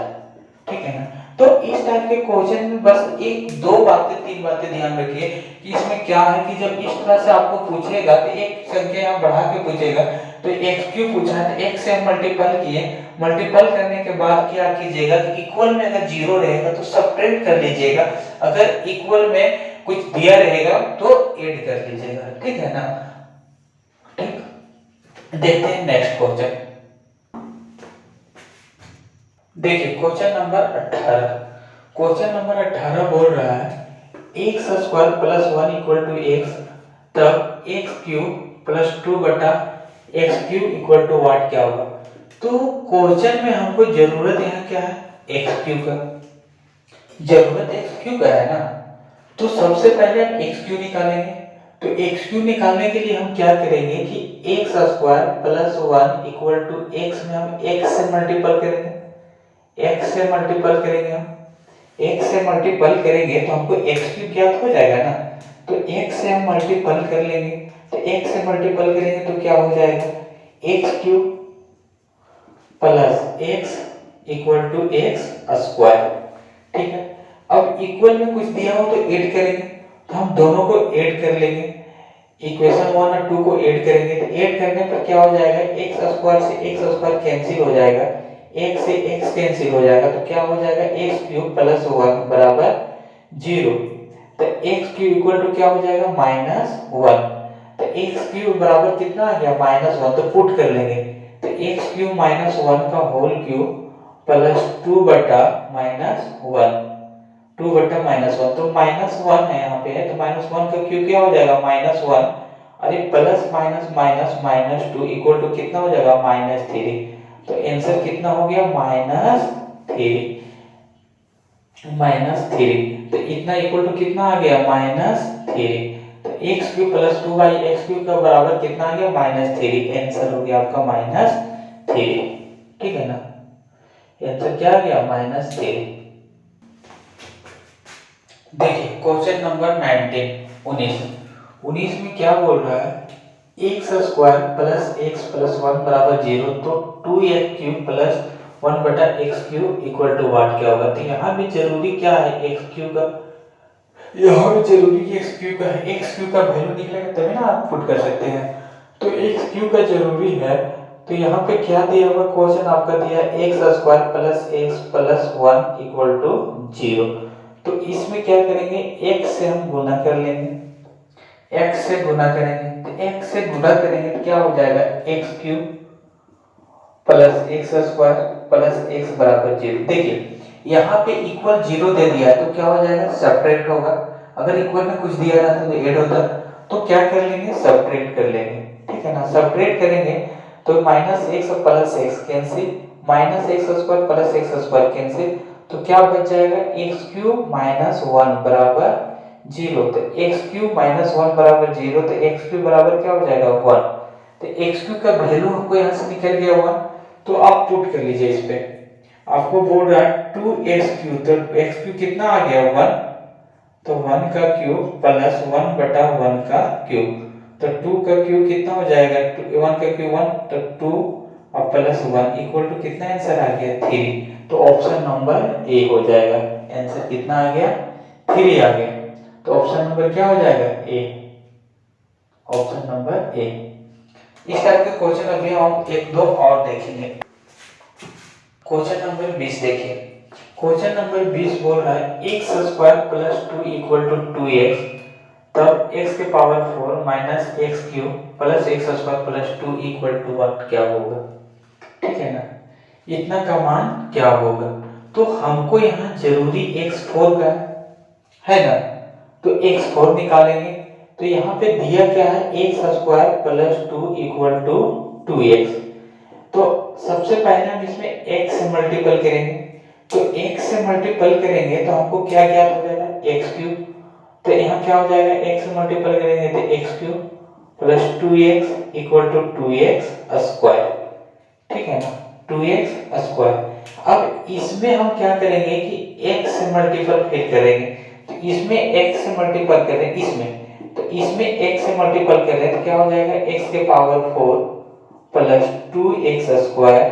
ठीक है ना। तो इस टाइप के क्वेश्चन में बस एक दो बातें तीन बातें ध्यान रखिए कि इसमें क्या है कि जब इस तरह से आपको पूछेगा तो एक संख्या यहाँ बढ़ा के पूछेगा, तो एक्स क्यूब पूछा है तो एक्स से हम मल्टीपल किए, मल्टीपल करने के बाद क्या कीजिएगा कि इक्वल में अगर 0 रहेगा तो सब्ट्रैक्ट कर लीजिएगा, अगर इक्वल में कुछ दिया रहेगा तो ऐड कर लीजिएगा, ठीक है ना। ठीक, देखते हैं नेक्स्ट क्वेश्चन। देखिए क्वेश्चन नंबर 18, क्वेश्चन नंबर 18 बोल रहा है X square plus 1 equal to X, तब एक्स क्यूब प्लस 2 बटा X cube equal to what क्या होगा। तो क्वेश्चन में हमको जरूरत यहाँ क्या है, एक्स क्यूब का, जरूरत एक्स क्यूब का है ना। तो सबसे पहले हम एक्स क्यूब निकालेंगे, तो एक्स क्यूब निकालने के लिए हम क्या करेंगे कि X square plus 1 equal to X में हम एक्स से मल्टीपल करेंगे, एक्स से मल्टीपल करेंगे, हम एक्स से मल्टीपल करेंगे तो हमको एक्स क्यूब ज्ञात हो जाएगा ना। तो x से हम मल्टीपल कर लेंगे, तो x से मल्टीपल करेंगे तो क्या हो जाएगा X cube plus X equal to X square. ठीक है, अब इक्वल में कुछ दिया हो तो ऐड करेंगे, तो हम दोनों को ऐड कर लेंगे, इक्वेशन 1 और 2 को ऐड करेंगे, तो ऐड करने पर क्या हो जाएगा एक्स स्क्वायर से एक्स स्क्वायर कैंसिल हो जाएगा, x से x कैंसिल हो जाएगा, तो क्या हो जाएगा एक्स क्यूब प्लस 1 बराबर 0। तो एक्स क्यूब इक्वल टू क्या हो जाएगा -1। तो एक्स क्यूब बराबर कितना आ गया -1, तो पुट कर लेंगे, तो एक्स क्यूब -1 का होल क्यूब प्लस 2 बटा -1, 2 बटा -1, तो -1 है यहाँ पे है, तो -1 का क्यूब क्या हो जाएगा -1, अरे plus minus minus -2 equal to कितना हो जाएगा -3। तो आंसर कितना हो गया -3, तो इतना इक्वल टू कितना आ गया -3। तो X cube plus 2 by x cube का बराबर कितना आ गया -3, आंसर हो गया आपका -3। ठीक है ना, आंसर क्या आ गया -3। देखिए क्वेश्चन नंबर 19 में क्या बोल रहा है X square plus X plus 1 बराबर 0, तो 2x क्यूब प्लस 1 बटा X cube equal to what क्या होगा। तो यहाँ भी जरूरी क्या है एक्स क्यूब का, यहाँ भी जरूरी कि एक्स क्यूब का है, एक्स क्यूब का वैल्यू निकलेगा तभी ना आप पुट कर सकते हैं, तो एक्स क्यूब का जरूरी है। तो यहाँ पे क्या दिया हुआ क्वेश्चन आपका दिया X square plus X plus 1 equal to 0, तो इसमें क्या करेंगे x से हम गुना कर लेंगे, x से गुना करेंगे, तो x से गुना करेंगे तो क्या हो जाएगा X cube plus X square plus x बराबर 0। देखिए यहाँ पे इक्वल 0 दे दिया है तो क्या हो जाएगा सब्ट्रैक्ट होगा, अगर इक्वल में कुछ दिया रहता तो ऐड होता, तो क्या कर लेंगे सब्ट्रैक्ट कर लेंगे। ठीक है ना, सब्ट्रैक्ट करेंगे तो minus x plus x cancel, minus x square plus X square cancel, तो क्या बच जाएगा एक्स क्यूब माइनस 1 बराबर 0। तो एक्स क्यूब माइनस 1 बराबर 0, तो एक्स क्यूब बराबर क्या हो जाएगा 1। तो एक्स क्यूब का वैल्यू हमको यहाँ से निकल गया 1, तो आप पुट कर लीजिए इस पे, आपको बोल रहा है 2x क्यूब, तो x क्यूब कितना आ गया 1, तो 1 का क्यूब प्लस 1 बटा 1 का क्यूब, तो 2 का क्यूब कितना हो जाएगा 1 का क्यूब 1, तो 2 और प्लस 1 इक्वल टू कितना आंसर आ गया 3। तो ऑप्शन नंबर ए हो जाएगा, आंसर कितना आ गया 3 आ गया, तो ऑप्शन नंबर क्या हो जाएगा ए, ऑप्शन नंबर ए। इस टाइप के क्वेश्चन अभी हम एक दो और देखेंगे। क्वेश्चन नंबर 20 देखिए, क्वेश्चन नंबर 20 बोल रहा है X square plus 2 equal to 2x, तब x के power 4 minus X cube plus X square plus 2 equal to what क्या होगा। ठीक है ना, इतना का मान क्या होगा, तो हमको यहाँ जरूरी x4 का है ना, तो x4 निकालेंगे, तो यहाँ पे दिया क्या है X square plus 2 equal to 2x, तो सबसे पहले हम इसमें x से मल्टीपल करेंगे, तो x से मल्टीपल करेंगे तो हमको क्या ज्ञात हो जाएगा एक्स क्यूब, तो यहाँ क्या हो जाएगा x से मल्टीपल करेंगे तो X cube plus 2x equal to 2x square. ठीक है ना, 2x स्क्वायर। अब इसमें हम क्या करेंगे कि x से मल्टीपल फिर करेंगे, तो इसमें x से मल्टीपल करें, इसमें तो इसमें x से मल्टीपल करें तो क्या हो जाएगा x के power 4 plus 2x square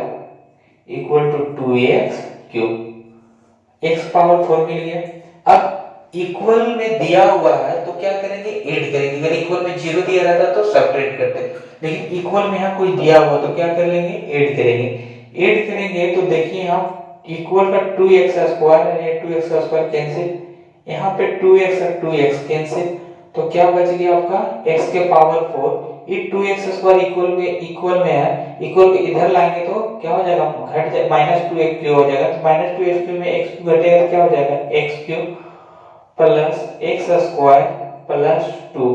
equal to 2x cube, x power 4 मिल गया। अब इक्वल में दिया हुआ है तो क्या करेंगे ऐड करेंगे, अगर इक्वल में 0 दिया रहता तो सब्ट्रैक्ट करते, लेकिन इक्वल में यहाँ कुछ दिया हुआ तो क्या कर लेंगे ऐड करेंगे। ऐड करेंगे तो देखिए हम इक्वल का 2x स्क्वायर है, 2x स्क्वायर कैंसिल, यहाँ पे 2x और 2x कैंसिल, तो क्या बच गया आपका x के पावर 4, ये 2x स्क्वायर इक्वल में है, इक्वल के इधर लाएंगे तो क्या हो जाएगा घट जाए -2x क्यूब हो जाएगा, तो -2x क्यूब में x क्यूब घटेगा तो क्या हो जाएगा x cube plus x square plus 2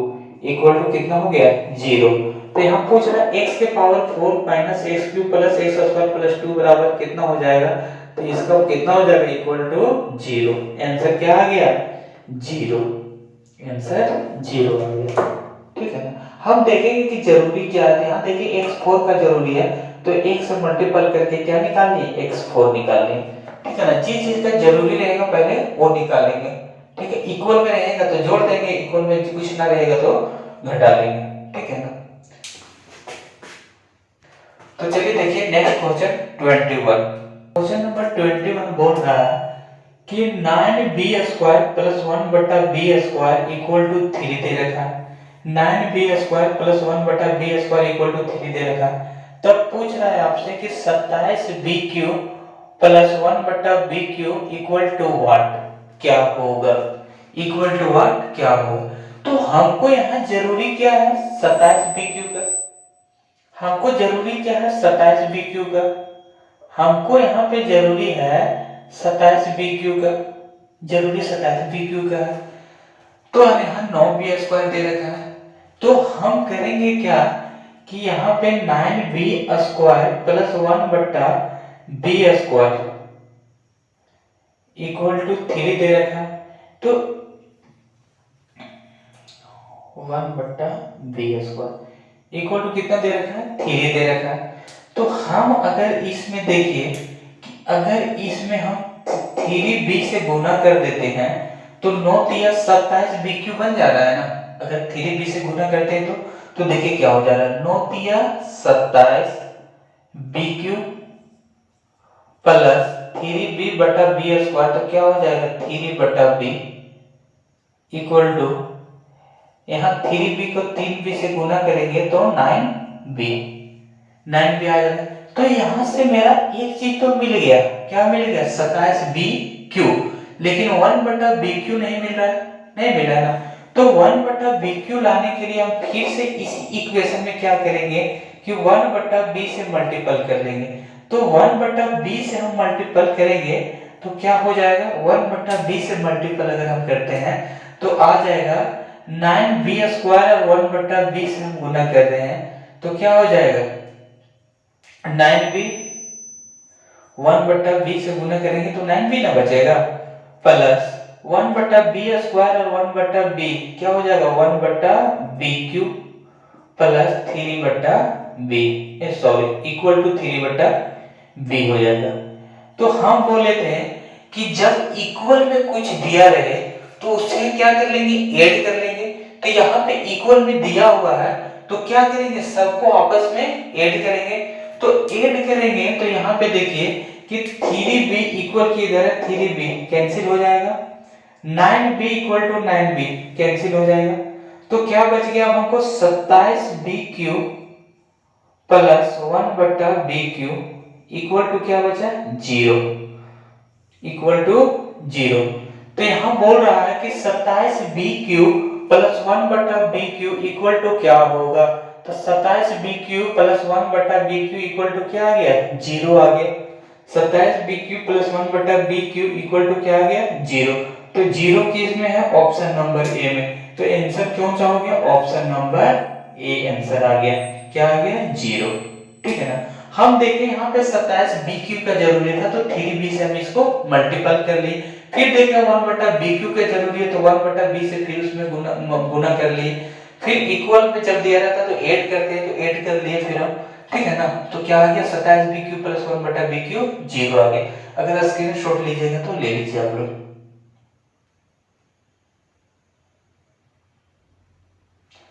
equal to कितना हो गया 0। तो यहाँ पूछ रहा है x के power 4 minus X cube plus X square plus 2 बराबर कितना हो जाएगा, तो इसका कितना हो जाएगा इक्वल टू 0। आंसर क्या आ गया 0, आंसर 0 आ गया। ठीक है ना, हम देखेंगे कि जरूरी क्या है, यहाँ देखिए x4 का जरूरी है तो x से मल्टीपल करके क्या निकालनी है x4 निकालनी। ठीक है ना, जिस चीज का जरूरी रहेगा पहले वो निकालेंगे। ठीक है, इक्वल में रहेगा तो जोड़ देंगे, इक्वल में कुछ ना रहेगा तो घटा लेंगे, ठीक है ना। तो चलिए देखिए नेक्स्ट क्वेश्चन 21। क्वेश्चन नंबर 21 बोल रहा है कि 9b स्क्वायर प्लस 1 बटा b स्क्वायर इक्वल टू 3 दे रखा है। 9b स्क्वायर प्लस 1 बटा b स्क्वायर इक्वल टू 3 दे रखा है। तब पूछ रहा है आपसे कि 27b क्यूब प्लस 1 बटा b cube equal to what, क्या होगा, इक्वल टू व्हाट क्या होगा। तो हमको यहाँ जरूरी क्या है 27b क्यूब का, हमको जरूरी क्या है 27b क्यूब का, हमको यहाँ पे जरूरी है 27b क्यूब का, जरूरी 27b क्यूब का है। तो यहाँ 9b स्क्वायर दे रखा है, तो हम करेंगे क्या कि यहाँ पे 9b स्क्वायर प्लस 1 बट्टा b स्क्वायर इक्वल टू 3 दे रखा है, तो 1 बट्टा b स्क्वायर इक्वल टू कितना दे रखा है 3 दे रखा है। तो हम अगर इसमें देखिए कि अगर इसमें हम 3b से गुना कर देते हैं तो 9 तिया 27b क्यूब बन जा रहा है ना। अगर 3b से गुना करते हैं तो देखिए क्या हो जा रहा है, 9 तिया 27b क्यूब प्लस 3b बटा b स्क्वायर, तो क्या हो जाएगा 3 बटा b इक्वल टू, यहाँ 3b को 3b से गुना करेंगे तो 9b आ जाएगा। तो यहाँ से मेरा एक चीज तो मिल गया, क्या मिल गया 27b क्यूब, लेकिन 1 बटा b क्यूब नहीं मिल रहा है, नहीं मिल रहा है ना। तो 1 बटा b क्यूब लाने के लिए हम फिर से इस इक्वेशन में क्या करेंगे कि 1 बटा b से मल्टीपल कर लेंगे। तो 1 बटा b से हम मल्टीपल करेंगे तो क्या हो जाएगा, 1 बटा b से मल्टीपल अगर हम करते हैं तो आ जाएगा 9b स्क्वायर और 1 बटा b से हम गुना कर रहे हैं तो क्या हो जाएगा 9b, 1 बटा b से गुना करेंगे तो 9b ना बचेगा, प्लस 1 बटा b स्क्वायर और 1 बटा b क्या हो जाएगा 1 बटा b क्यूब प्लस 3 बटा b, सॉरी इक्वल टू 3 बटा b हो जाएगा। तो हम बोल लेते हैं कि जब इक्वल में कुछ दिया रहे तो उससे क्या कर लेंगे ऐड कर लेंगे। तो यहाँ पे इक्वल में दिया हुआ है तो क्या करेंगे सबको आपस में ऐड करेंगे। तो ऐड करेंगे तो यहाँ पे देखिए कि 3b इक्वल की इधर है 3b कैंसिल हो जाएगा, 9b equal to 9b cancel हो जाएगा। तो क्या बच गया हमको 27b क्यूब प्लस 1 बटा b क्यूब इक्वल टू क्या बचा 0, इक्वल टू 0। तो यहाँ बोल रहा है कि 27b क्यूब प्लस 1 बटा b क्यूब इक्वल टू क्या होगा। तो 27b क्यूब प्लस 1 बटा b क्यूब इक्वल टू क्या आ गया 0 आ गया। 27b क्यूब प्लस 1 बटा b क्यूब इक्वल टू क्या आ गया 0। तो 0 किस में है ऑप्शन नंबर ए में, तो आंसर कौन सा हो गया ऑप्शन नंबर ए आंसर आ गया, क्या आ गया 0, ठीक है ना। हम देखें यहाँ पे 27b क्यूब का जरूरी था तो 3b से हम इसको मल्टीपल कर लिए, फिर देखें 1 बटा b क्यूब का जरूरी है तो 1 बटा b से फिर उसमें गुना कर लिए, फिर इक्वल में जब दिया रहता तो ऐड करते हैं तो ऐड कर लिए फिर हम, ठीक है ना। तो क्या आ गया 27b क्यूब प्लस 1 बटा b क्यूब 0 आ गया। अगर स्क्रीनशॉट लीजिएगा तो ले लीजिए आप लोग,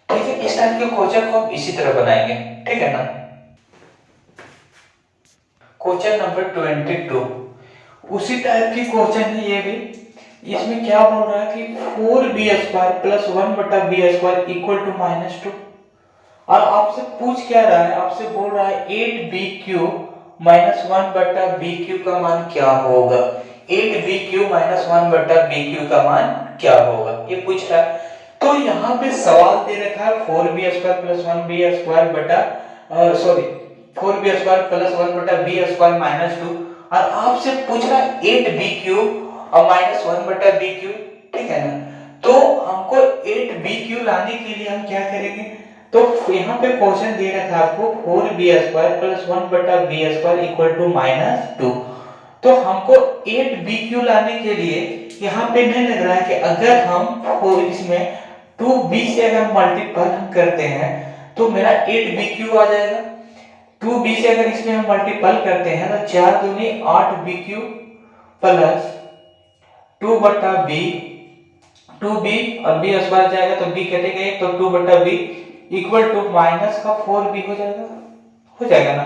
ठीक है। इस टाइप के क्वेश्चन को हम इसी तरह बनाएंगे, ठीक है ना। क्वेश्चन नंबर 22 उसी टाइप की क्वेश्चन है ये भी। इसमें क्या बोल रहा है कि 4b स्क्वायर प्लस 1 बटा b स्क्वायर इक्वल टू -2, और आपसे पूछ क्या रहा है, आपसे बोल रहा है 8b क्यूब माइनस 1 बटा b क्यूब का मान क्या होगा। 8b क्यूब माइनस 1 बटा b क्यूब का मान क्या होगा ये पूछ रहा है। तो यहाँ पे सवाल दे रखा है 4b square plus 1b square बटा 4b स्क्वायर प्लस 1 बटा b स्क्वायर माइनस 2, और आपसे पूछ रहा है 8b क्यूब और माइनस 1 बटा b क्यूब, ठीक है ना। तो हमको 8b क्यूब लाने के लिए हम क्या करेंगे, तो यहाँ पे क्वेश्चन दे रखा है आपको 4b स्क्वायर प्लस 1 बटा b स्क्वायर इक्वल टू -2। तो हमको 8b क्यूब लाने के लिए यहाँ पे नहीं लग रहा है कि अगर हम इसमें 2b से अगर मल्टीपल हम करते हैं तो मेरा 8b क्यूब आ जाएगा। 2b से अगर इसमें हम मल्टीपल करते हैं तो 4 दूनी 8b क्यूब प्लस 2 बटा b 2b और b स्क्वायर जाएगा तो b कटेगा एक, तो 2/b इक्वल टू माइनस का 4b हो जाएगा ना।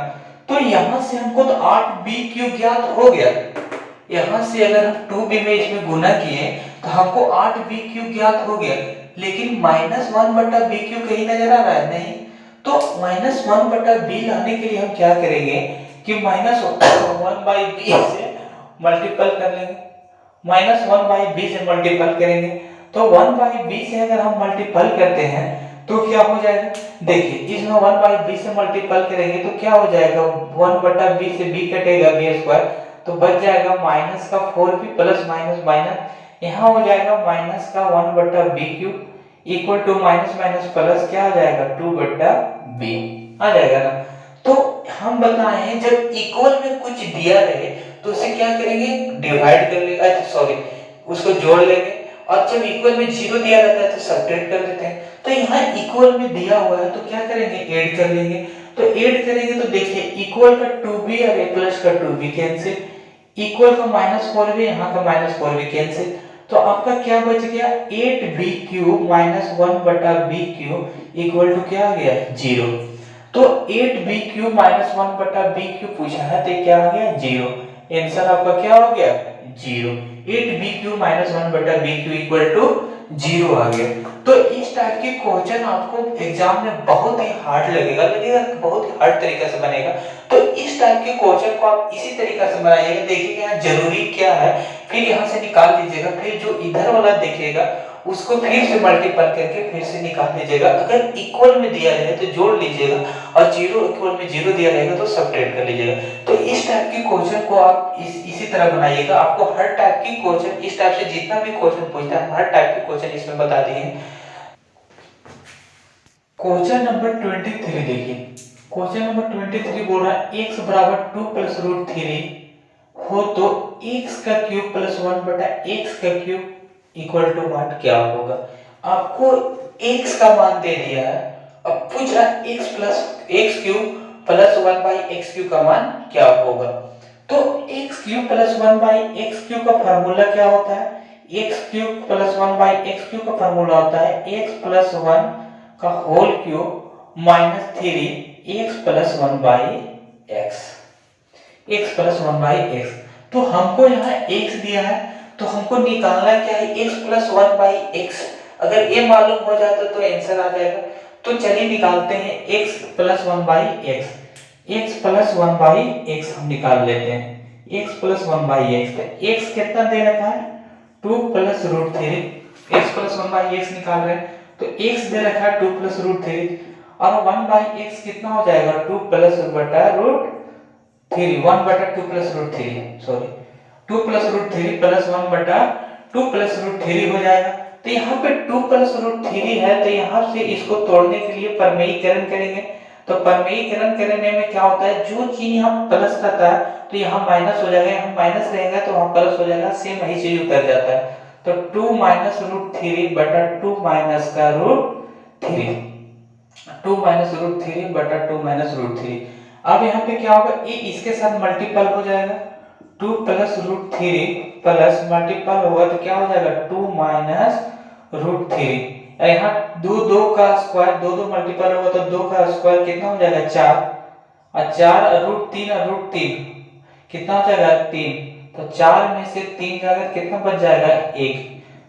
तो यहां से हमको तो 8b क्यूब ज्ञात हो गया। यहां से अगर हम 2b में इसमें गुना किए तो हमको 8b क्यूब ज्ञात हो गया, लेकिन -1/b क्यूब कहीं नजर आ रहा है नहीं। तो -1/b लाने के लिए हम क्या करेंगे कि -1/b से मल्टीपल कर लेंगे, -1/b से मल्टीपल करेंगे। तो 1/b से अगर हम मल्टीपल करते हैं तो क्या हो जाएगा, देखिए इसमें 1/b से मल्टीपल करेंगे तो क्या हो जाएगा, 1/b से b कटेगा b स्क्वायर, तो बच जाएगा माइनस का 4b प्लस माइनस माइनस यहाँ हो जाएगा माइनस का 1/b cube equal to minus minus plus क्या आ जाएगा 2/b आ जाएगा ना। तो हम बताए हैं जब इक्वल में कुछ दिया रहे तो उसे क्या करेंगे, डिवाइड कर लेंगे, अच्छा सॉरी उसको जोड़ लेंगे, और जब इक्वल में 0 दिया रहता है तो सब्ट्रैक्ट कर लेते हैं। तो यहाँ इक्वल में दिया हुआ है तो क्या करेंगे, ऐड कर लेंगे। तो ऐड करेंगे तो देखिए इक्वल का 2b और a प्लस का 2b कैंसिल, इक्वल का -4b यहाँ का -4b कैंसिल, तो आपका क्या बच गया 8b cube minus 1/b cube equal to क्या आ गया 0। तो 8b cube minus 1/b cube पूछा है तो क्या आ गया 0, आंसर आपका क्या हो गया 0। 8b cube minus 1/b cube equal to 0 आ गया। तो इस टाइप के क्वेश्चन आपको एग्जाम में बहुत ही हार्ड लगेगा बहुत ही हार्ड तरीके से बनेगा। तो इस टाइप के क्वेश्चन को आप इसी तरीके से बनाइएगा, देखिएगा यहाँ जरूरी क्या है, फिर यहाँ से निकाल दीजिएगा, फिर जो इधर वाला दिखेगा उसको फिर से मल्टीपल करके फिर से निकाल दीजिएगा। अगर इक्वल में दिया रहे तो जोड़ लीजिएगा और जीरो इक्वल में 0 दिया रहेगा तो सब्ट्रैक्ट कर लीजिएगा। तो इस टाइप के क्वेश्चन को आप इसी तरह बनाइएगा। आपको हर टाइप की क्वेश्चन इस टाइप से जितना भी क्वेश्चन पूछता है हर टाइप के क्वेश्चन इसमें बता दिए हैं। क्वेश्चन नंबर 23 देखिए, क्वेश्चन नंबर 23 बोल रहा है x बराबर 2 प्लस रूट 3 हो तो x का क्यूब प्लस 1/x का क्यूब इक्वल टू व्हाट क्या होगा। आपको x का मान दे दिया है, अब पूछ रहा है x plus x cube plus 1/x cube का मान क्या होगा। तो x cube plus 1/x cube का फार्मूला क्या होता है, x cube plus 1/x cube का फार्मूला होता है x प्लस 1 का whole cube minus 3 x plus 1/x, x plus 1/x। तो हमको यहाँ x दिया है तो हमको निकालना क्या है x प्लस 1/x। अगर ये मालूम हो जाता तो आंसर आ जाएगा। तो चलिए निकालते हैं x plus 1/x, x plus 1/x हम निकाल लेते हैं, x प्लस 1/x। तो x कितना दे रखा है 2 plus root 3, x plus 1/x निकाल रहे हैं तो x दे रखा है 2 प्लस रूट 3 और 1/x कितना हो जाएगा 2 प्लस बटा root 3, 1/2 plus root 3 sorry 2 plus root 3 plus 1/2 plus root 3 हो जाएगा। तो यहाँ पे 2 प्लस रूट 3 है तो यहाँ से इसको तोड़ने के लिए परमेयीकरण करेंगे। तो परमेयीकरण करने में क्या होता है, जो चीज यहाँ प्लस रहता है तो यहाँ माइनस हो जाएगा, यहाँ माइनस रहेगा तो वहाँ प्लस हो जाएगा, सेम वही चीज उतर जाता है। तो 2 माइनस रूट 3 बटा 2 माइनस का रूट 3, 2 माइनस रूट 3 बटा 2 माइनस रूट 3। अब यहाँ पे क्या होगा ये इसके साथ मल्टीपल हो जाएगा, 2 प्लस रूट 3 प्लस मल्टीपल होगा तो क्या हो जाएगा 2 माइनस रूट 3। यहाँ 2 का स्क्वायर 2 मल्टीपल होगा तो 2 का स्क्वायर कितना हो जाएगा 4 और 4 रूट 3 और रूट 3 कितना हो जाएगा 3। तो 4 में से 3 जाएगा कितना बच जाएगा 1।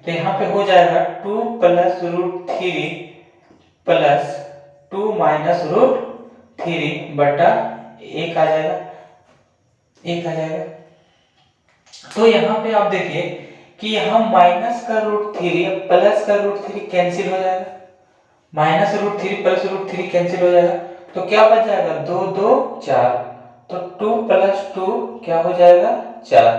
तो यहाँ पे हो जाएगा 2 plus root 3 plus 2 minus root 3 बटा 1 आ जाएगा, 1 आ जाएगा। तो यहाँ पे आप देखिए कि यहाँ माइनस का रूट 3 प्लस का रूट 3 कैंसिल हो जाएगा, minus root 3 plus root 3 cancel हो जाएगा तो क्या बच जाएगा 2 2 4। तो 2 प्लस 2 क्या हो जाएगा 4।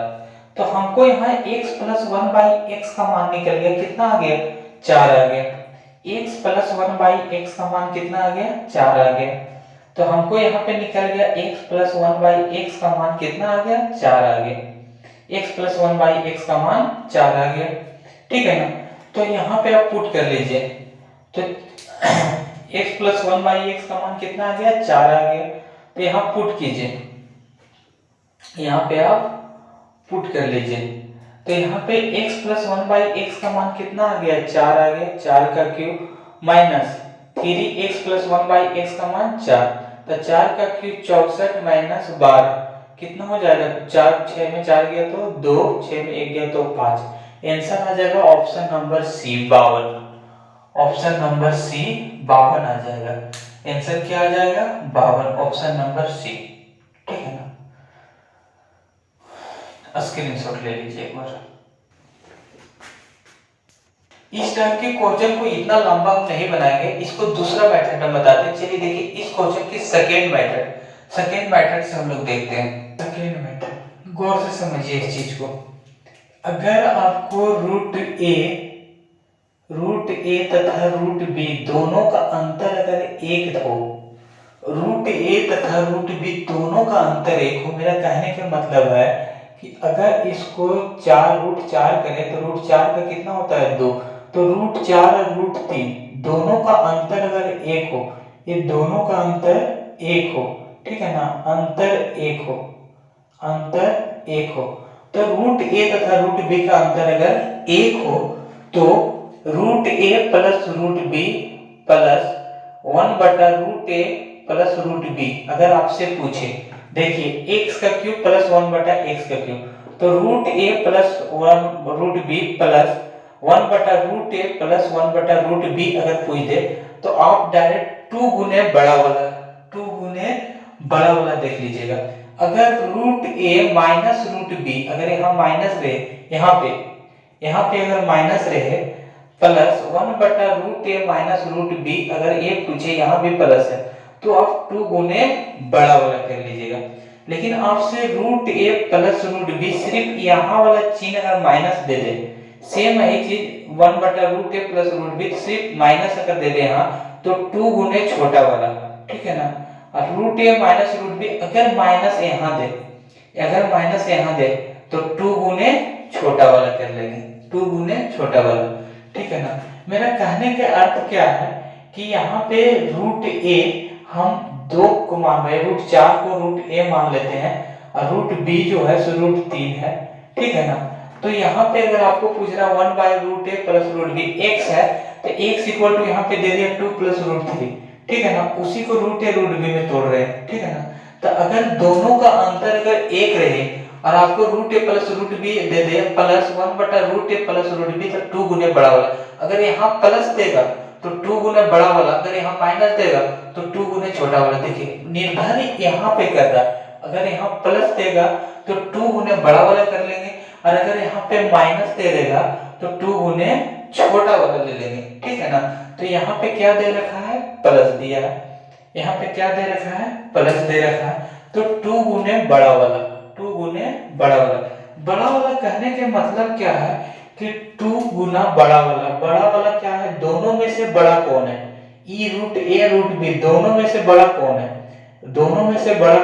तो हमको यहाँ x प्लस 1/x का मान निकल गया, कितना आ गया 4 आ गया। x प्लस 1/x का मान कितना आ गया 4 आ गया। तो हमको यहाँ पे निकल गया x प्लस 1/x का मान कितना आ गया 4 आ गया, x प्लस 1/x का मान 4 आ गया, ठीक है ना। तो यहाँ पे आप पुट कर लीजिए तो x प्लस 1/x का मान कितना आ गया 4 आ गया। तो यहाँ पुट कीजिए, यहाँ पे आप पुट कर लीजिए तो यहाँ पे x प्लस 1/x का मान कितना आ गया, 4 आ गया, 4 का cube minus 3x plus 1/x का मान 4, तो 4 का क्यूब 64 माइनस 12 कितना हो जाएगा, 4 6 में 4 गया तो 2, 6 में 1 गया तो 5। आंसर आ जाएगा option number C 52। Option number C 52 आ जाएगा। आंसर क्या आ जाएगा, 52, ऑप्शन नंबर सी। ठीक है ना, स्क्रीनशॉट ले लीजिए एक बार। इस टाइप के क्वेश्चन को इतना लंबा हम नहीं बनाएंगे, इसको दूसरा मेथड हम बताते हैं। चलिए देखिए इस क्वेश्चन की सेकेंड मेथड से हम लोग देखते हैं। सेकेंड मेथड गौर से समझिए इस चीज को। अगर आपको रूट ए तथा रूट बी दोनों का अंतर अगर एक हो, रूट ए तथा रूट बी दोनों का अंतर एक हो, मेरा कहने का मतलब है कि अगर इसको 4 रूट 4 करें तो रूट 4 का कितना होता है 2, तो रूट 4 और रूट 3 दोनों का अंतर अगर एक हो, ये दोनों का अंतर एक हो, ठीक है ना, अंतर एक हो, तो रूट ए तथा रूट बी का अंतर अगर एक हो तो root A plus root B plus 1/√a plus root B अगर आपसे पूछे, देखिए x का क्यूब प्लस 1/x का क्यूब, तो root A plus 1 root B plus 1/√a plus 1/√b अगर पूछ दे तो आप डायरेक्ट 2 गुने बड़ा वाला देख लीजिएगा। अगर रूट ए माइनस रूट बी अगर यहाँ माइनस रहे, यहाँ पे अगर माइनस रहे plus 1/√a minus root B अगर ये पूछे यहाँ भी प्लस है तो आप 2 गुने बड़ा वाला कर लीजिएगा। लेकिन आपसे root A plus root B सिर्फ यहाँ वाला चिन्ह अगर माइनस दे दे, सेम है चीज 1/√a प्लस रूट बी सिर्फ माइनस अगर दे दे यहाँ तो 2 गुने छोटा वाला, ठीक है ना। और रूट ए माइनस रूट बी अगर माइनस यहाँ दे तो 2 गुने छोटा वाला कर लेंगे, 2 गुने छोटा वाला, ठीक है ना। मेरा कहने का अर्थ क्या है कि यहाँ पे रूट ए हम 2 को मान रहे, रूट 4 को रूट ए मान लेते हैं और रूट बी जो है सो रूट 3 है, ठीक है ना। तो यहाँ पे अगर आपको पूछ रहा 1/√a plus root B x है तो x इक्वल टू यहाँ पे दे दिया 2 प्लस रूट 3, ठीक है ना, उसी को रूट ए रूट बी में तोड़ रहे हैं, ठीक है ना। तो अगर दोनों का अंतर अगर एक रहे और आपको root A plus root B दे दे plus 1/√a plus root B तो 2 गुने बड़ा वाला, अगर यहाँ प्लस देगा तो 2 गुने बड़ा वाला, अगर यहाँ माइनस देगा तो 2 गुने छोटा वाला। देखिए निर्धारित यहाँ पे कर रहा है, अगर यहाँ प्लस देगा तो 2 गुने बड़ा वाला कर लेंगे और अगर यहाँ पे माइनस दे देगा तो 2 गुने छोटा वाला ले लेंगे, ठीक है ना। तो यहाँ पे क्या दे रखा है, प्लस दिया है, यहाँ पे क्या दे रखा है, प्लस दे रखा है, तो 2 गुने बड़ा वाला, 2 गुने बड़ा वाला कहने के मतलब क्या है कि 2 गुना बड़ा वाला क्या है, दोनों में से बड़ा कौन है, ई रूट ए रूट बी दोनों में से बड़ा कौन है, दोनों में से बड़ा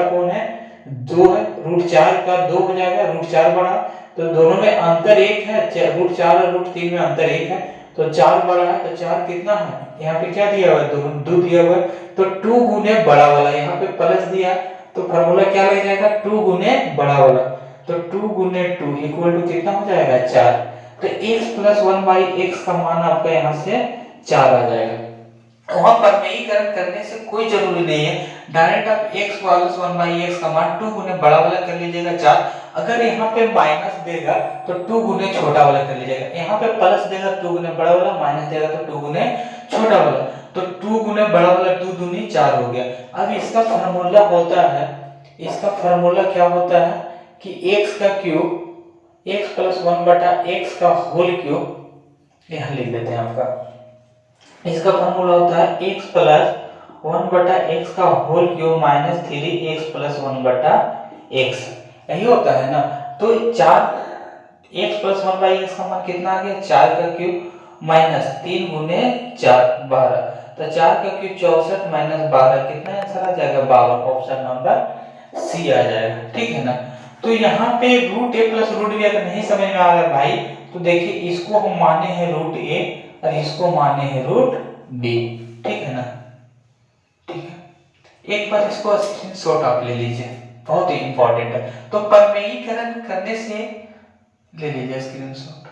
कौन है, 2 है, रूट 4 का 2 हो जाएगा, रूट 4 बड़ा, तो दोनों में अंतर 1 है, रूट 4 और रूट 3 में अंतर 1 है, तो 4 बड़ा है, तो 4 कितना है, यहाँ पे क्या दिया हुआ है, 2 दिया हुआ है, तो 2 गुने बड़ा वाला, यहाँ पे प्लस दिया तो फार्मूला क्या लग जाएगा, 2 गुने बड़ा वाला, तो 2 गुने 2 इक्वल टू कितना हो जाएगा 4, तो x प्लस 1/x का मान आपका यहाँ से 4 आ जाएगा। वहां पर परिमेयीकरण करने से कोई जरूरी नहीं है, डायरेक्ट आप x प्लस 1/x का मान 2 गुने बड़ा वाला कर लीजिएगा 4, अगर यहाँ पे माइनस देगा तो 2 गुने छोटा वाला कर लीजिएगा, यहाँ पे प्लस देगा 2 गुने बड़ा वाला, माइनस देगा तो 2 गुने छोटा वाला, तो 2 गुने बड़ा वाला 2 दूनी 4 हो गया। अब इसका फार्मूला होता है, इसका फार्मूला क्या होता है कि x का क्यूब x प्लस 1/x का होल क्यूब, यहाँ लिख देते हैं आपका, इसका फार्मूला होता है x प्लस 1/x का whole cube minus 3x plus 1/x, यही होता है ना। तो 4 x प्लस 1/x का मान कितना आ गया, 4 का क्यूब माइनस 3 गुने 4 12, तो 4 का क्यूब 64 माइनस 12 कितना आंसर आ जाएगा 52, ऑप्शन नंबर सी आ जाएगा, ठीक है ना। तो यहाँ पे root A plus root B अगर नहीं समझ में आ रहा है भाई तो देखिए इसको हम माने हैं रूट ए और इसको माने हैं रूट बी, ठीक है ना, ठीक है। एक बार इसको स्क्रीनशॉट आप ले लीजिए बहुत ही इंपॉर्टेंट है। तो परमेयीकरण करने से ले लीजिए स्क्रीनशॉट।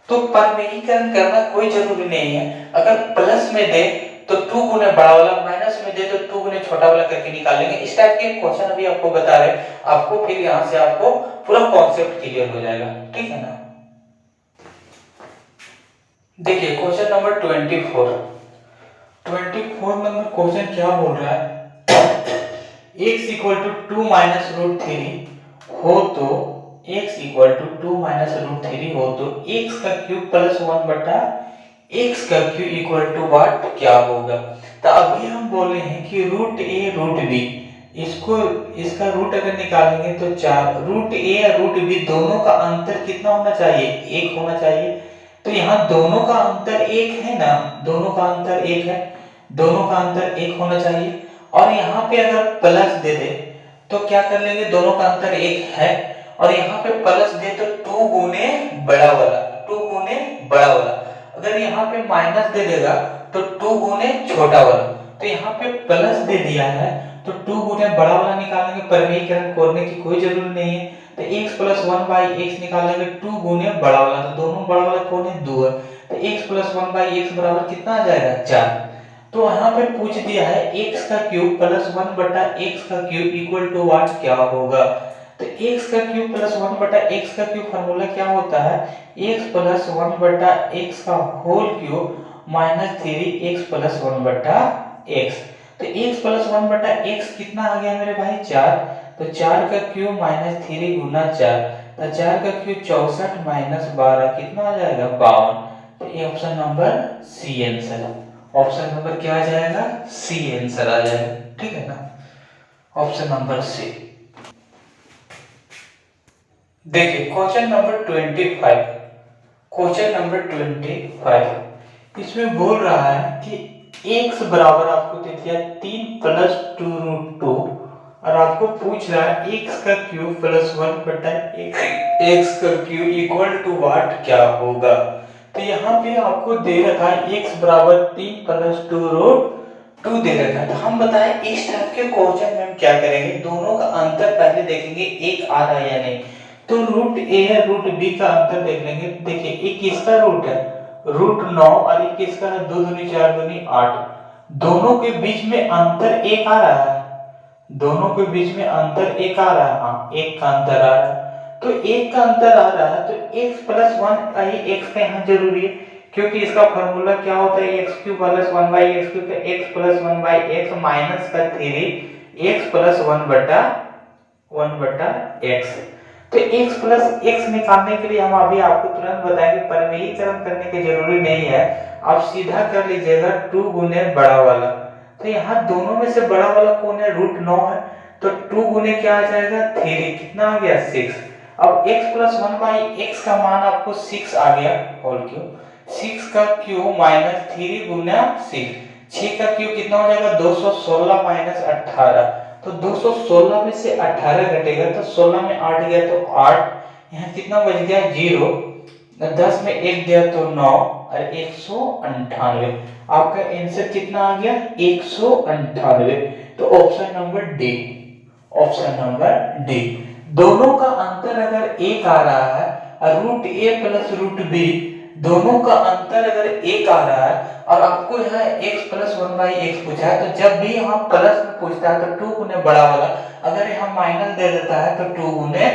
तो परमेयीकरण करना कोई जरूरी नहीं है, अगर प्लस में दे तो 2 गुने बड़ा वाला, माइनस में दे तो 2 गुने छोटा वाला करके निकाल लेंगे। इस टाइप के क्वेश्चन अभी आपको बता रहे हैं, आपको फिर यहां से आपको पूरा कॉन्सेप्ट क्लियर हो जाएगा, ठीक है ना। देखिए क्वेश्चन नंबर 24 नंबर क्वेश्चन क्या बोल रहा है, x equal to 2 minus root 3 हो तो x equal to 2 minus root 3 हो तो x का क्यूब प्लस 1 बटा x का क्यूब इक्वल टू व्हाट क्या होगा। तो अभी हम बोले हैं कि रूट a रूट b, इसको इसका रूट अगर निकालेंगे तो 4, रूट a या रूट b दोनों का अंतर कितना होना चाहिए, 1 होना चाहिए। तो यहाँ दोनों का अंतर 1 है ना, दोनों का अंतर 1 है, दोनों का अंतर 1 होना चाहिए। और यहाँ पे अगर प्लस दे दे तो क्या कर लेंगे, दोनों का अंतर 1 है, और यहाँ पे प्लस दे तो 2 गुने बड़ा वाला, 2 गुने बड़ा वाला। अगर यहाँ पे माइनस दे देगा तो 2 गुने छोटा वाला। तो यहाँ पे प्लस दे दिया है तो 2 गुने बड़ा वाला निकालेंगे, परमेयीकरण करने की कोई जरूरत नहीं है। तो x प्लस 1 बाई एक्स निकालेंगे 2 गुने बड़ा वाला, तो दोनों बड़ा वाला कौन है, 2 है। तो x प्लस 1 बाई एक्स बराबर कितना आ जाएगा, 4। तो यहाँ पे पूछ दिया है x का क्यूब प्लस 1 बटा x का क्यूब इक्वल टू व्हाट क्या होगा। तो x का क्यूब प्लस 1 बटा x का क्यूब फार्मूला क्या होता है, x प्लस 1 बटा x का whole cube minus 3x plus 1 बटा x। तो x प्लस 1 बटा x कितना आ गया मेरे भाई, 4। तो 4 का क्यूब माइनस 3 गुना 4, तो 4 का क्यूब 64 माइनस 12 कितना आ जाएगा, 52। तो ये ऑप्शन नंबर सी आंसर है, ऑप्शन नंबर क्या आ जाएगा, सी आंसर आ जाएगा, ठीक है ना, ऑप्शन नंबर सी। देखिए क्वेश्चन नंबर 25, क्वेश्चन नंबर 25 इसमें बोल रहा है कि x बराबर आपको दे दिया 3 प्लस 2 रूट 2, और आपको पूछ रहा है x का क्यूब प्लस 1 बटा x का क्यूब इक्वल टू व्हाट क्या होगा। तो यहाँ पे आपको दे रखा है x बराबर 3 प्लस 2 रूट 2 दे रखा है। तो हम बताएं इस टाइप के क्वेश्चन में हम क्या करेंगे, दोनों का अंतर पहले देखेंगे, एक आ रहा है या नहीं। तो रूट a है रूट b का अंतर देख लेंगे। देखिए एक किसका रूट है, रूट 9, और एक किसका है, 2 दूनी 4 दूनी 8। दोनों के बीच में अंतर 1 आ रहा है, दोनों के बीच में अंतर 1 आ रहा है, हाँ 1 का अंतर आ रहा है। तो 1 का अंतर आ रहा है तो x प्लस 1 का ही x का यहाँ जरूरी है, क्योंकि इसका फॉर्मूला क्या होता है, x cube plus 1 by x cube, x plus 1 by x minus का 3 x प्लस 1 बटा x। तो x प्लस x निकालने के लिए हम अभी आपको तुरंत बताएंगे, परमेयीकरण करने की जरूरी नहीं है, आप सीधा कर लीजिएगा 2 गुने बड़ा वाला। तो यहाँ दोनों में से बड़ा वाला कौन है, रूट 9 है, तो 2 गुने क्या आ जाएगा, 3, कितना आ गया, 6। अब x प्लस 1 बाई एक्स का मान आपको 6 आ गया, होल क्यूब 6 का क्यूब माइनस 3 गुना 6, 6 का क्यूब कितना हो जाएगा, 216 माइनस 18। तो 216 में से 18 घटेगा तो 16 में 8 गया तो 8, यहाँ कितना बच गया, 0। 10 में 1 गया तो 9, और 198। आपका आंसर कितना आ गया, 198। तो option number D, option number D. दोनों का अंतर अगर 1 आ रहा है, और root a plus root b दोनों का अंतर अगर 1 आ रहा है, और आपको यहाँ x प्लस 1 बाई एक्स पूछा है, तो जब भी यहाँ प्लस में पूछता है तो 2 गुने बड़ा वाला, अगर यहाँ माइनस दे देता है तो 2 गुने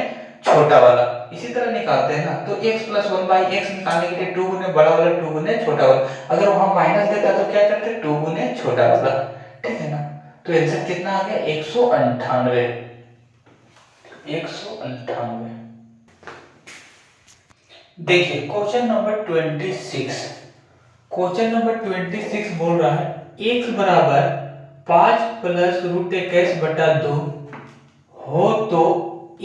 छोटा वाला, इसी तरह निकालते हैं ना। तो x प्लस 1 बाई एक्स निकालने के लिए 2 गुने बड़ा वाला 2 गुने छोटा वाला, अगर वहां माइनस देता है तो क्या करते, 2 गुने छोटा वाला, ठीक है ना। तो आंसर कितना आ गया, 198, 198। देखिए क्वेश्चन नंबर 26, क्वेश्चन नंबर 26 बोल रहा है x बराबर 5 प्लस रूट एक्स बटा 2 हो तो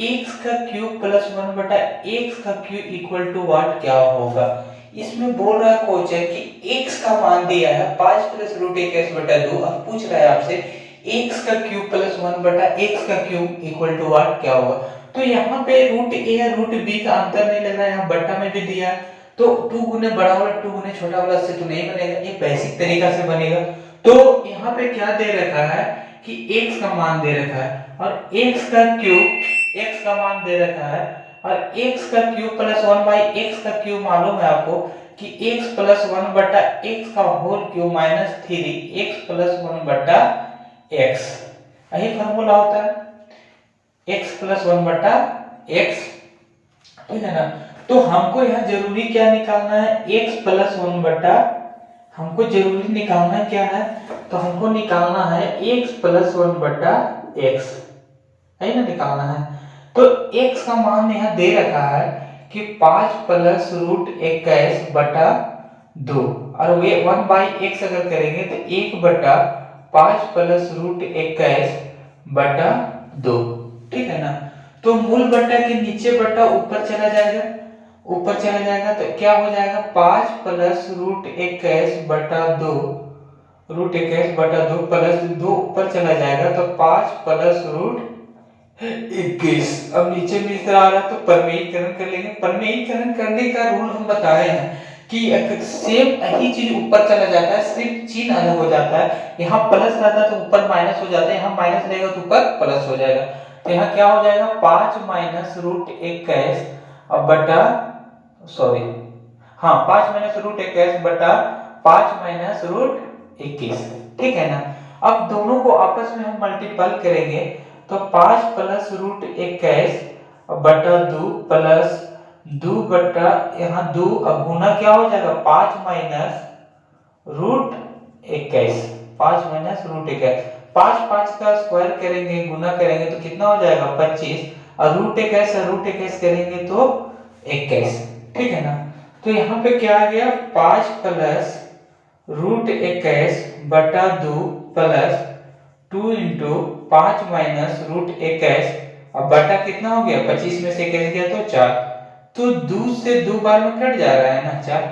x का क्यूब प्लस 1 बटा x का क्यूब इक्वल टू व्हाट क्या होगा। इसमें बोल रहा है क्वेश्चन कि x का मान दिया है 5 प्लस रूट एक्स बटा 2, अब पूछ रहा है आपसे x का क्यूब प्लस 1 बटा x का क्यूब इक्वल टू व्हाट क्या होगा। तो यहाँ पे रूट a या रूट b का अंतर नहीं लग रहा है, यहाँ बट्टा में भी दिया है, तो 2 गुने बड़ा वाला 2 गुने छोटा वाला से तो नहीं बनेगा, ये बेसिक तरीका से बनेगा। तो यहाँ पे क्या दे रखा है कि x का मान दे रखा है और x का क्यूब, x का मान दे रखा है और x का क्यूब प्लस 1 बाई x का क्यूब मालूम है आपको कि x प्लस 1 बटा x का whole cube minus 3x plus 1 बटा x, यही फॉर्मूला होता है x प्लस 1 बटा x, ठीक है ना। तो हमको यहाँ जरूरी क्या निकालना है, x प्लस 1 बटा, हमको जरूरी निकालना क्या है, तो हमको निकालना है x प्लस 1 बटा x, है ना, निकालना है। तो x का मान यहाँ दे रखा है कि 5 प्लस रूट 21 बटा 2 और वे 1 बाई x अगर करेंगे तो 1 बटा 5 प्लस रूट 21 बटा 2, ठीक है ना। तो मूल बटा के नीचे बटा ऊपर चला जाएगा, ऊपर चला जाएगा तो क्या हो जाएगा 5 प्लस रूट 21 बटा 2, रूट 21 बटा 2 प्लस 2 ऊपर चला जाएगा तो 5 प्लस रूट 21। अब नीचे में इस तरह आ रहा है तो परमेयीकरण कर लेंगे। परमेयीकरण करने का रूल हम बताए हैं कि सेम यही चीज ऊपर चला जाता है, सिर्फ चिन्ह अलग हो जाता है। यहाँ प्लस रहता है तो ऊपर माइनस हो जाता है, यहाँ माइनस रहेगा तो ऊपर प्लस हो जाएगा। तो यहाँ क्या हो जाएगा 5 माइनस रूट 21 अब बटा, सॉरी हाँ 5 माइनस रूट 21 बटा 5 माइनस रूट 21, ठीक है ना। अब दोनों को आपस में हम मल्टीपल करेंगे तो 5 प्लस रूट 21 बटा 2 प्लस 2 बटा यहाँ 2 अब गुना क्या हो जाएगा 5 माइनस रूट 21, 5 माइनस रूट 21, 5 का स्क्वायर करेंगे गुना करेंगे तो कितना हो जाएगा 25 और रूट 21 करेंगे तो 21, ठीक है ना। तो यहाँ पे क्या आ गया 5 प्लस रूट 21 बटा 2 प्लस 2 इंटू 5 माइनस रूट 21 अब बटा कितना हो गया 25 में से 21 गया तो 4, तो 2 से 2 बार में कट जा रहा है ना 4,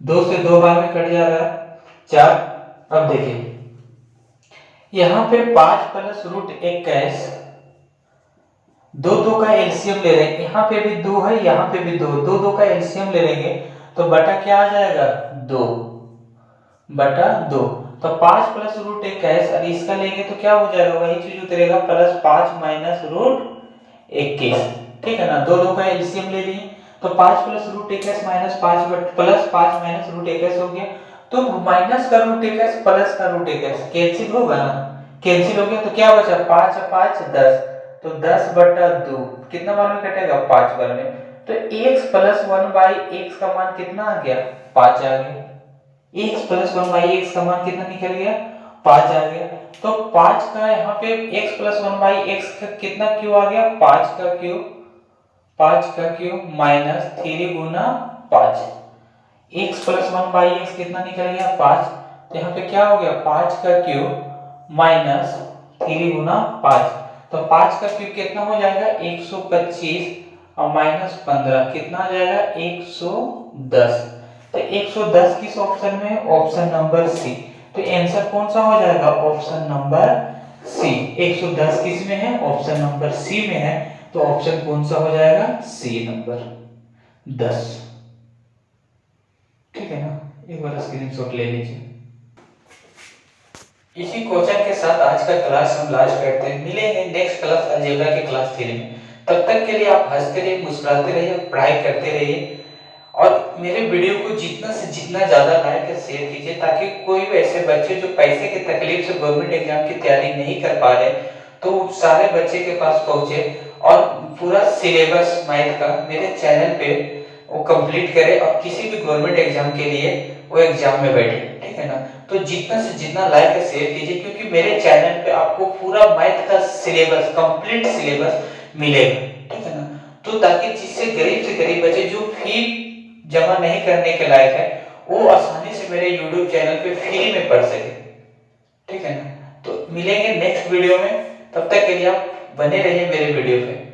2 से 2 बार में कट जा रहा है 4। अब देखिए यहाँ पे 5 प्लस रूट 21 दो का एलसीएम ले रहे हैं, यहाँ पे भी 2 है यहाँ पे भी 2 का एलसीएम ले लेंगे तो बटा क्या आ जाएगा 2 बटा 2, तो 5 प्लस रूट 21 और इसका लेंगे तो क्या हो जाएगा वही चीज उतरेगा प्लस 5 माइनस रूट 21, ठीक है ना। दो का एलसीएम ले लिए तो 5 plus root 21 minus 5 plus 5 minus root 21 हो गया, तो माइनस का रूट 21 प्लस का रूट 21 कैंसिल होगा ना, कैंसिल हो गया तो क्या बचा 5 5 10, तो 10 बटा 2 कितना बार में कटेगा 5 बार में, तो x प्लस 1 बाई x का मान कितना आ गया 5 आ गया, x प्लस 1 बाई x का मान कितना निकल गया 5 आ गया। तो 5 का यहाँ पे x प्लस 1 बाई x का कितना क्यू आ गया 5 का Q minus 3 Guna 5, x plus 1 by x कितना निकल गया 5, तो यहाँ पे क्या हो गया 5 का क्यू माइनस 3 गुना 5, तो 5 का क्यूब कितना हो जाएगा 125 और माइनस 15 कितना आ जाएगा 110, तो 110 किस ऑप्शन में है ऑप्शन नंबर सी, तो आंसर कौन सा हो जाएगा ऑप्शन नंबर सी। 110 किस में है ऑप्शन नंबर सी में है, तो ऑप्शन कौन सा हो जाएगा सी नंबर 10, ठीक है ना। एक बार स्क्रीनशॉट ले लीजिए। इसी क्वेश्चन के साथ आज का क्लास हम लास्ट करते हैं, मिलेंगे नेक्स्ट क्लास अलजेब्रा के क्लास 3 में। तब तक के लिए आप हंसते रहिए, मुस्कुराते रहिए, पढ़ाई करते रहिए और मेरे वीडियो को जितना से जितना ज्यादा लाइक और शेयर कीजिए ताकि कोई भी ऐसे बच्चे जो पैसे की तकलीफ से गवर्नमेंट एग्जाम की तैयारी नहीं कर पा रहे तो सारे बच्चे के पास पहुंचे और पूरा सिलेबस मैथ का मेरे चैनल पे वो कंप्लीट करे और किसी भी गवर्नमेंट एग्जाम के लिए वो एग्जाम में बैठे, ठीक है ना। तो जितना से जितना लाइक और शेयर कीजिए क्योंकि मेरे चैनल पे आपको पूरा मैथ का सिलेबस कंप्लीट सिलेबस मिलेगा, ठीक है ना। तो ताकि जिससे गरीब से गरीब बच्चे जो फी जमा नहीं करने के लायक है वो आसानी से मेरे YouTube चैनल पे फ्री में पढ़ सके, ठीक है ना। तो मिलेंगे नेक्स्ट वीडियो में, तब तक के लिए आप बने रहिए मेरे वीडियो पे।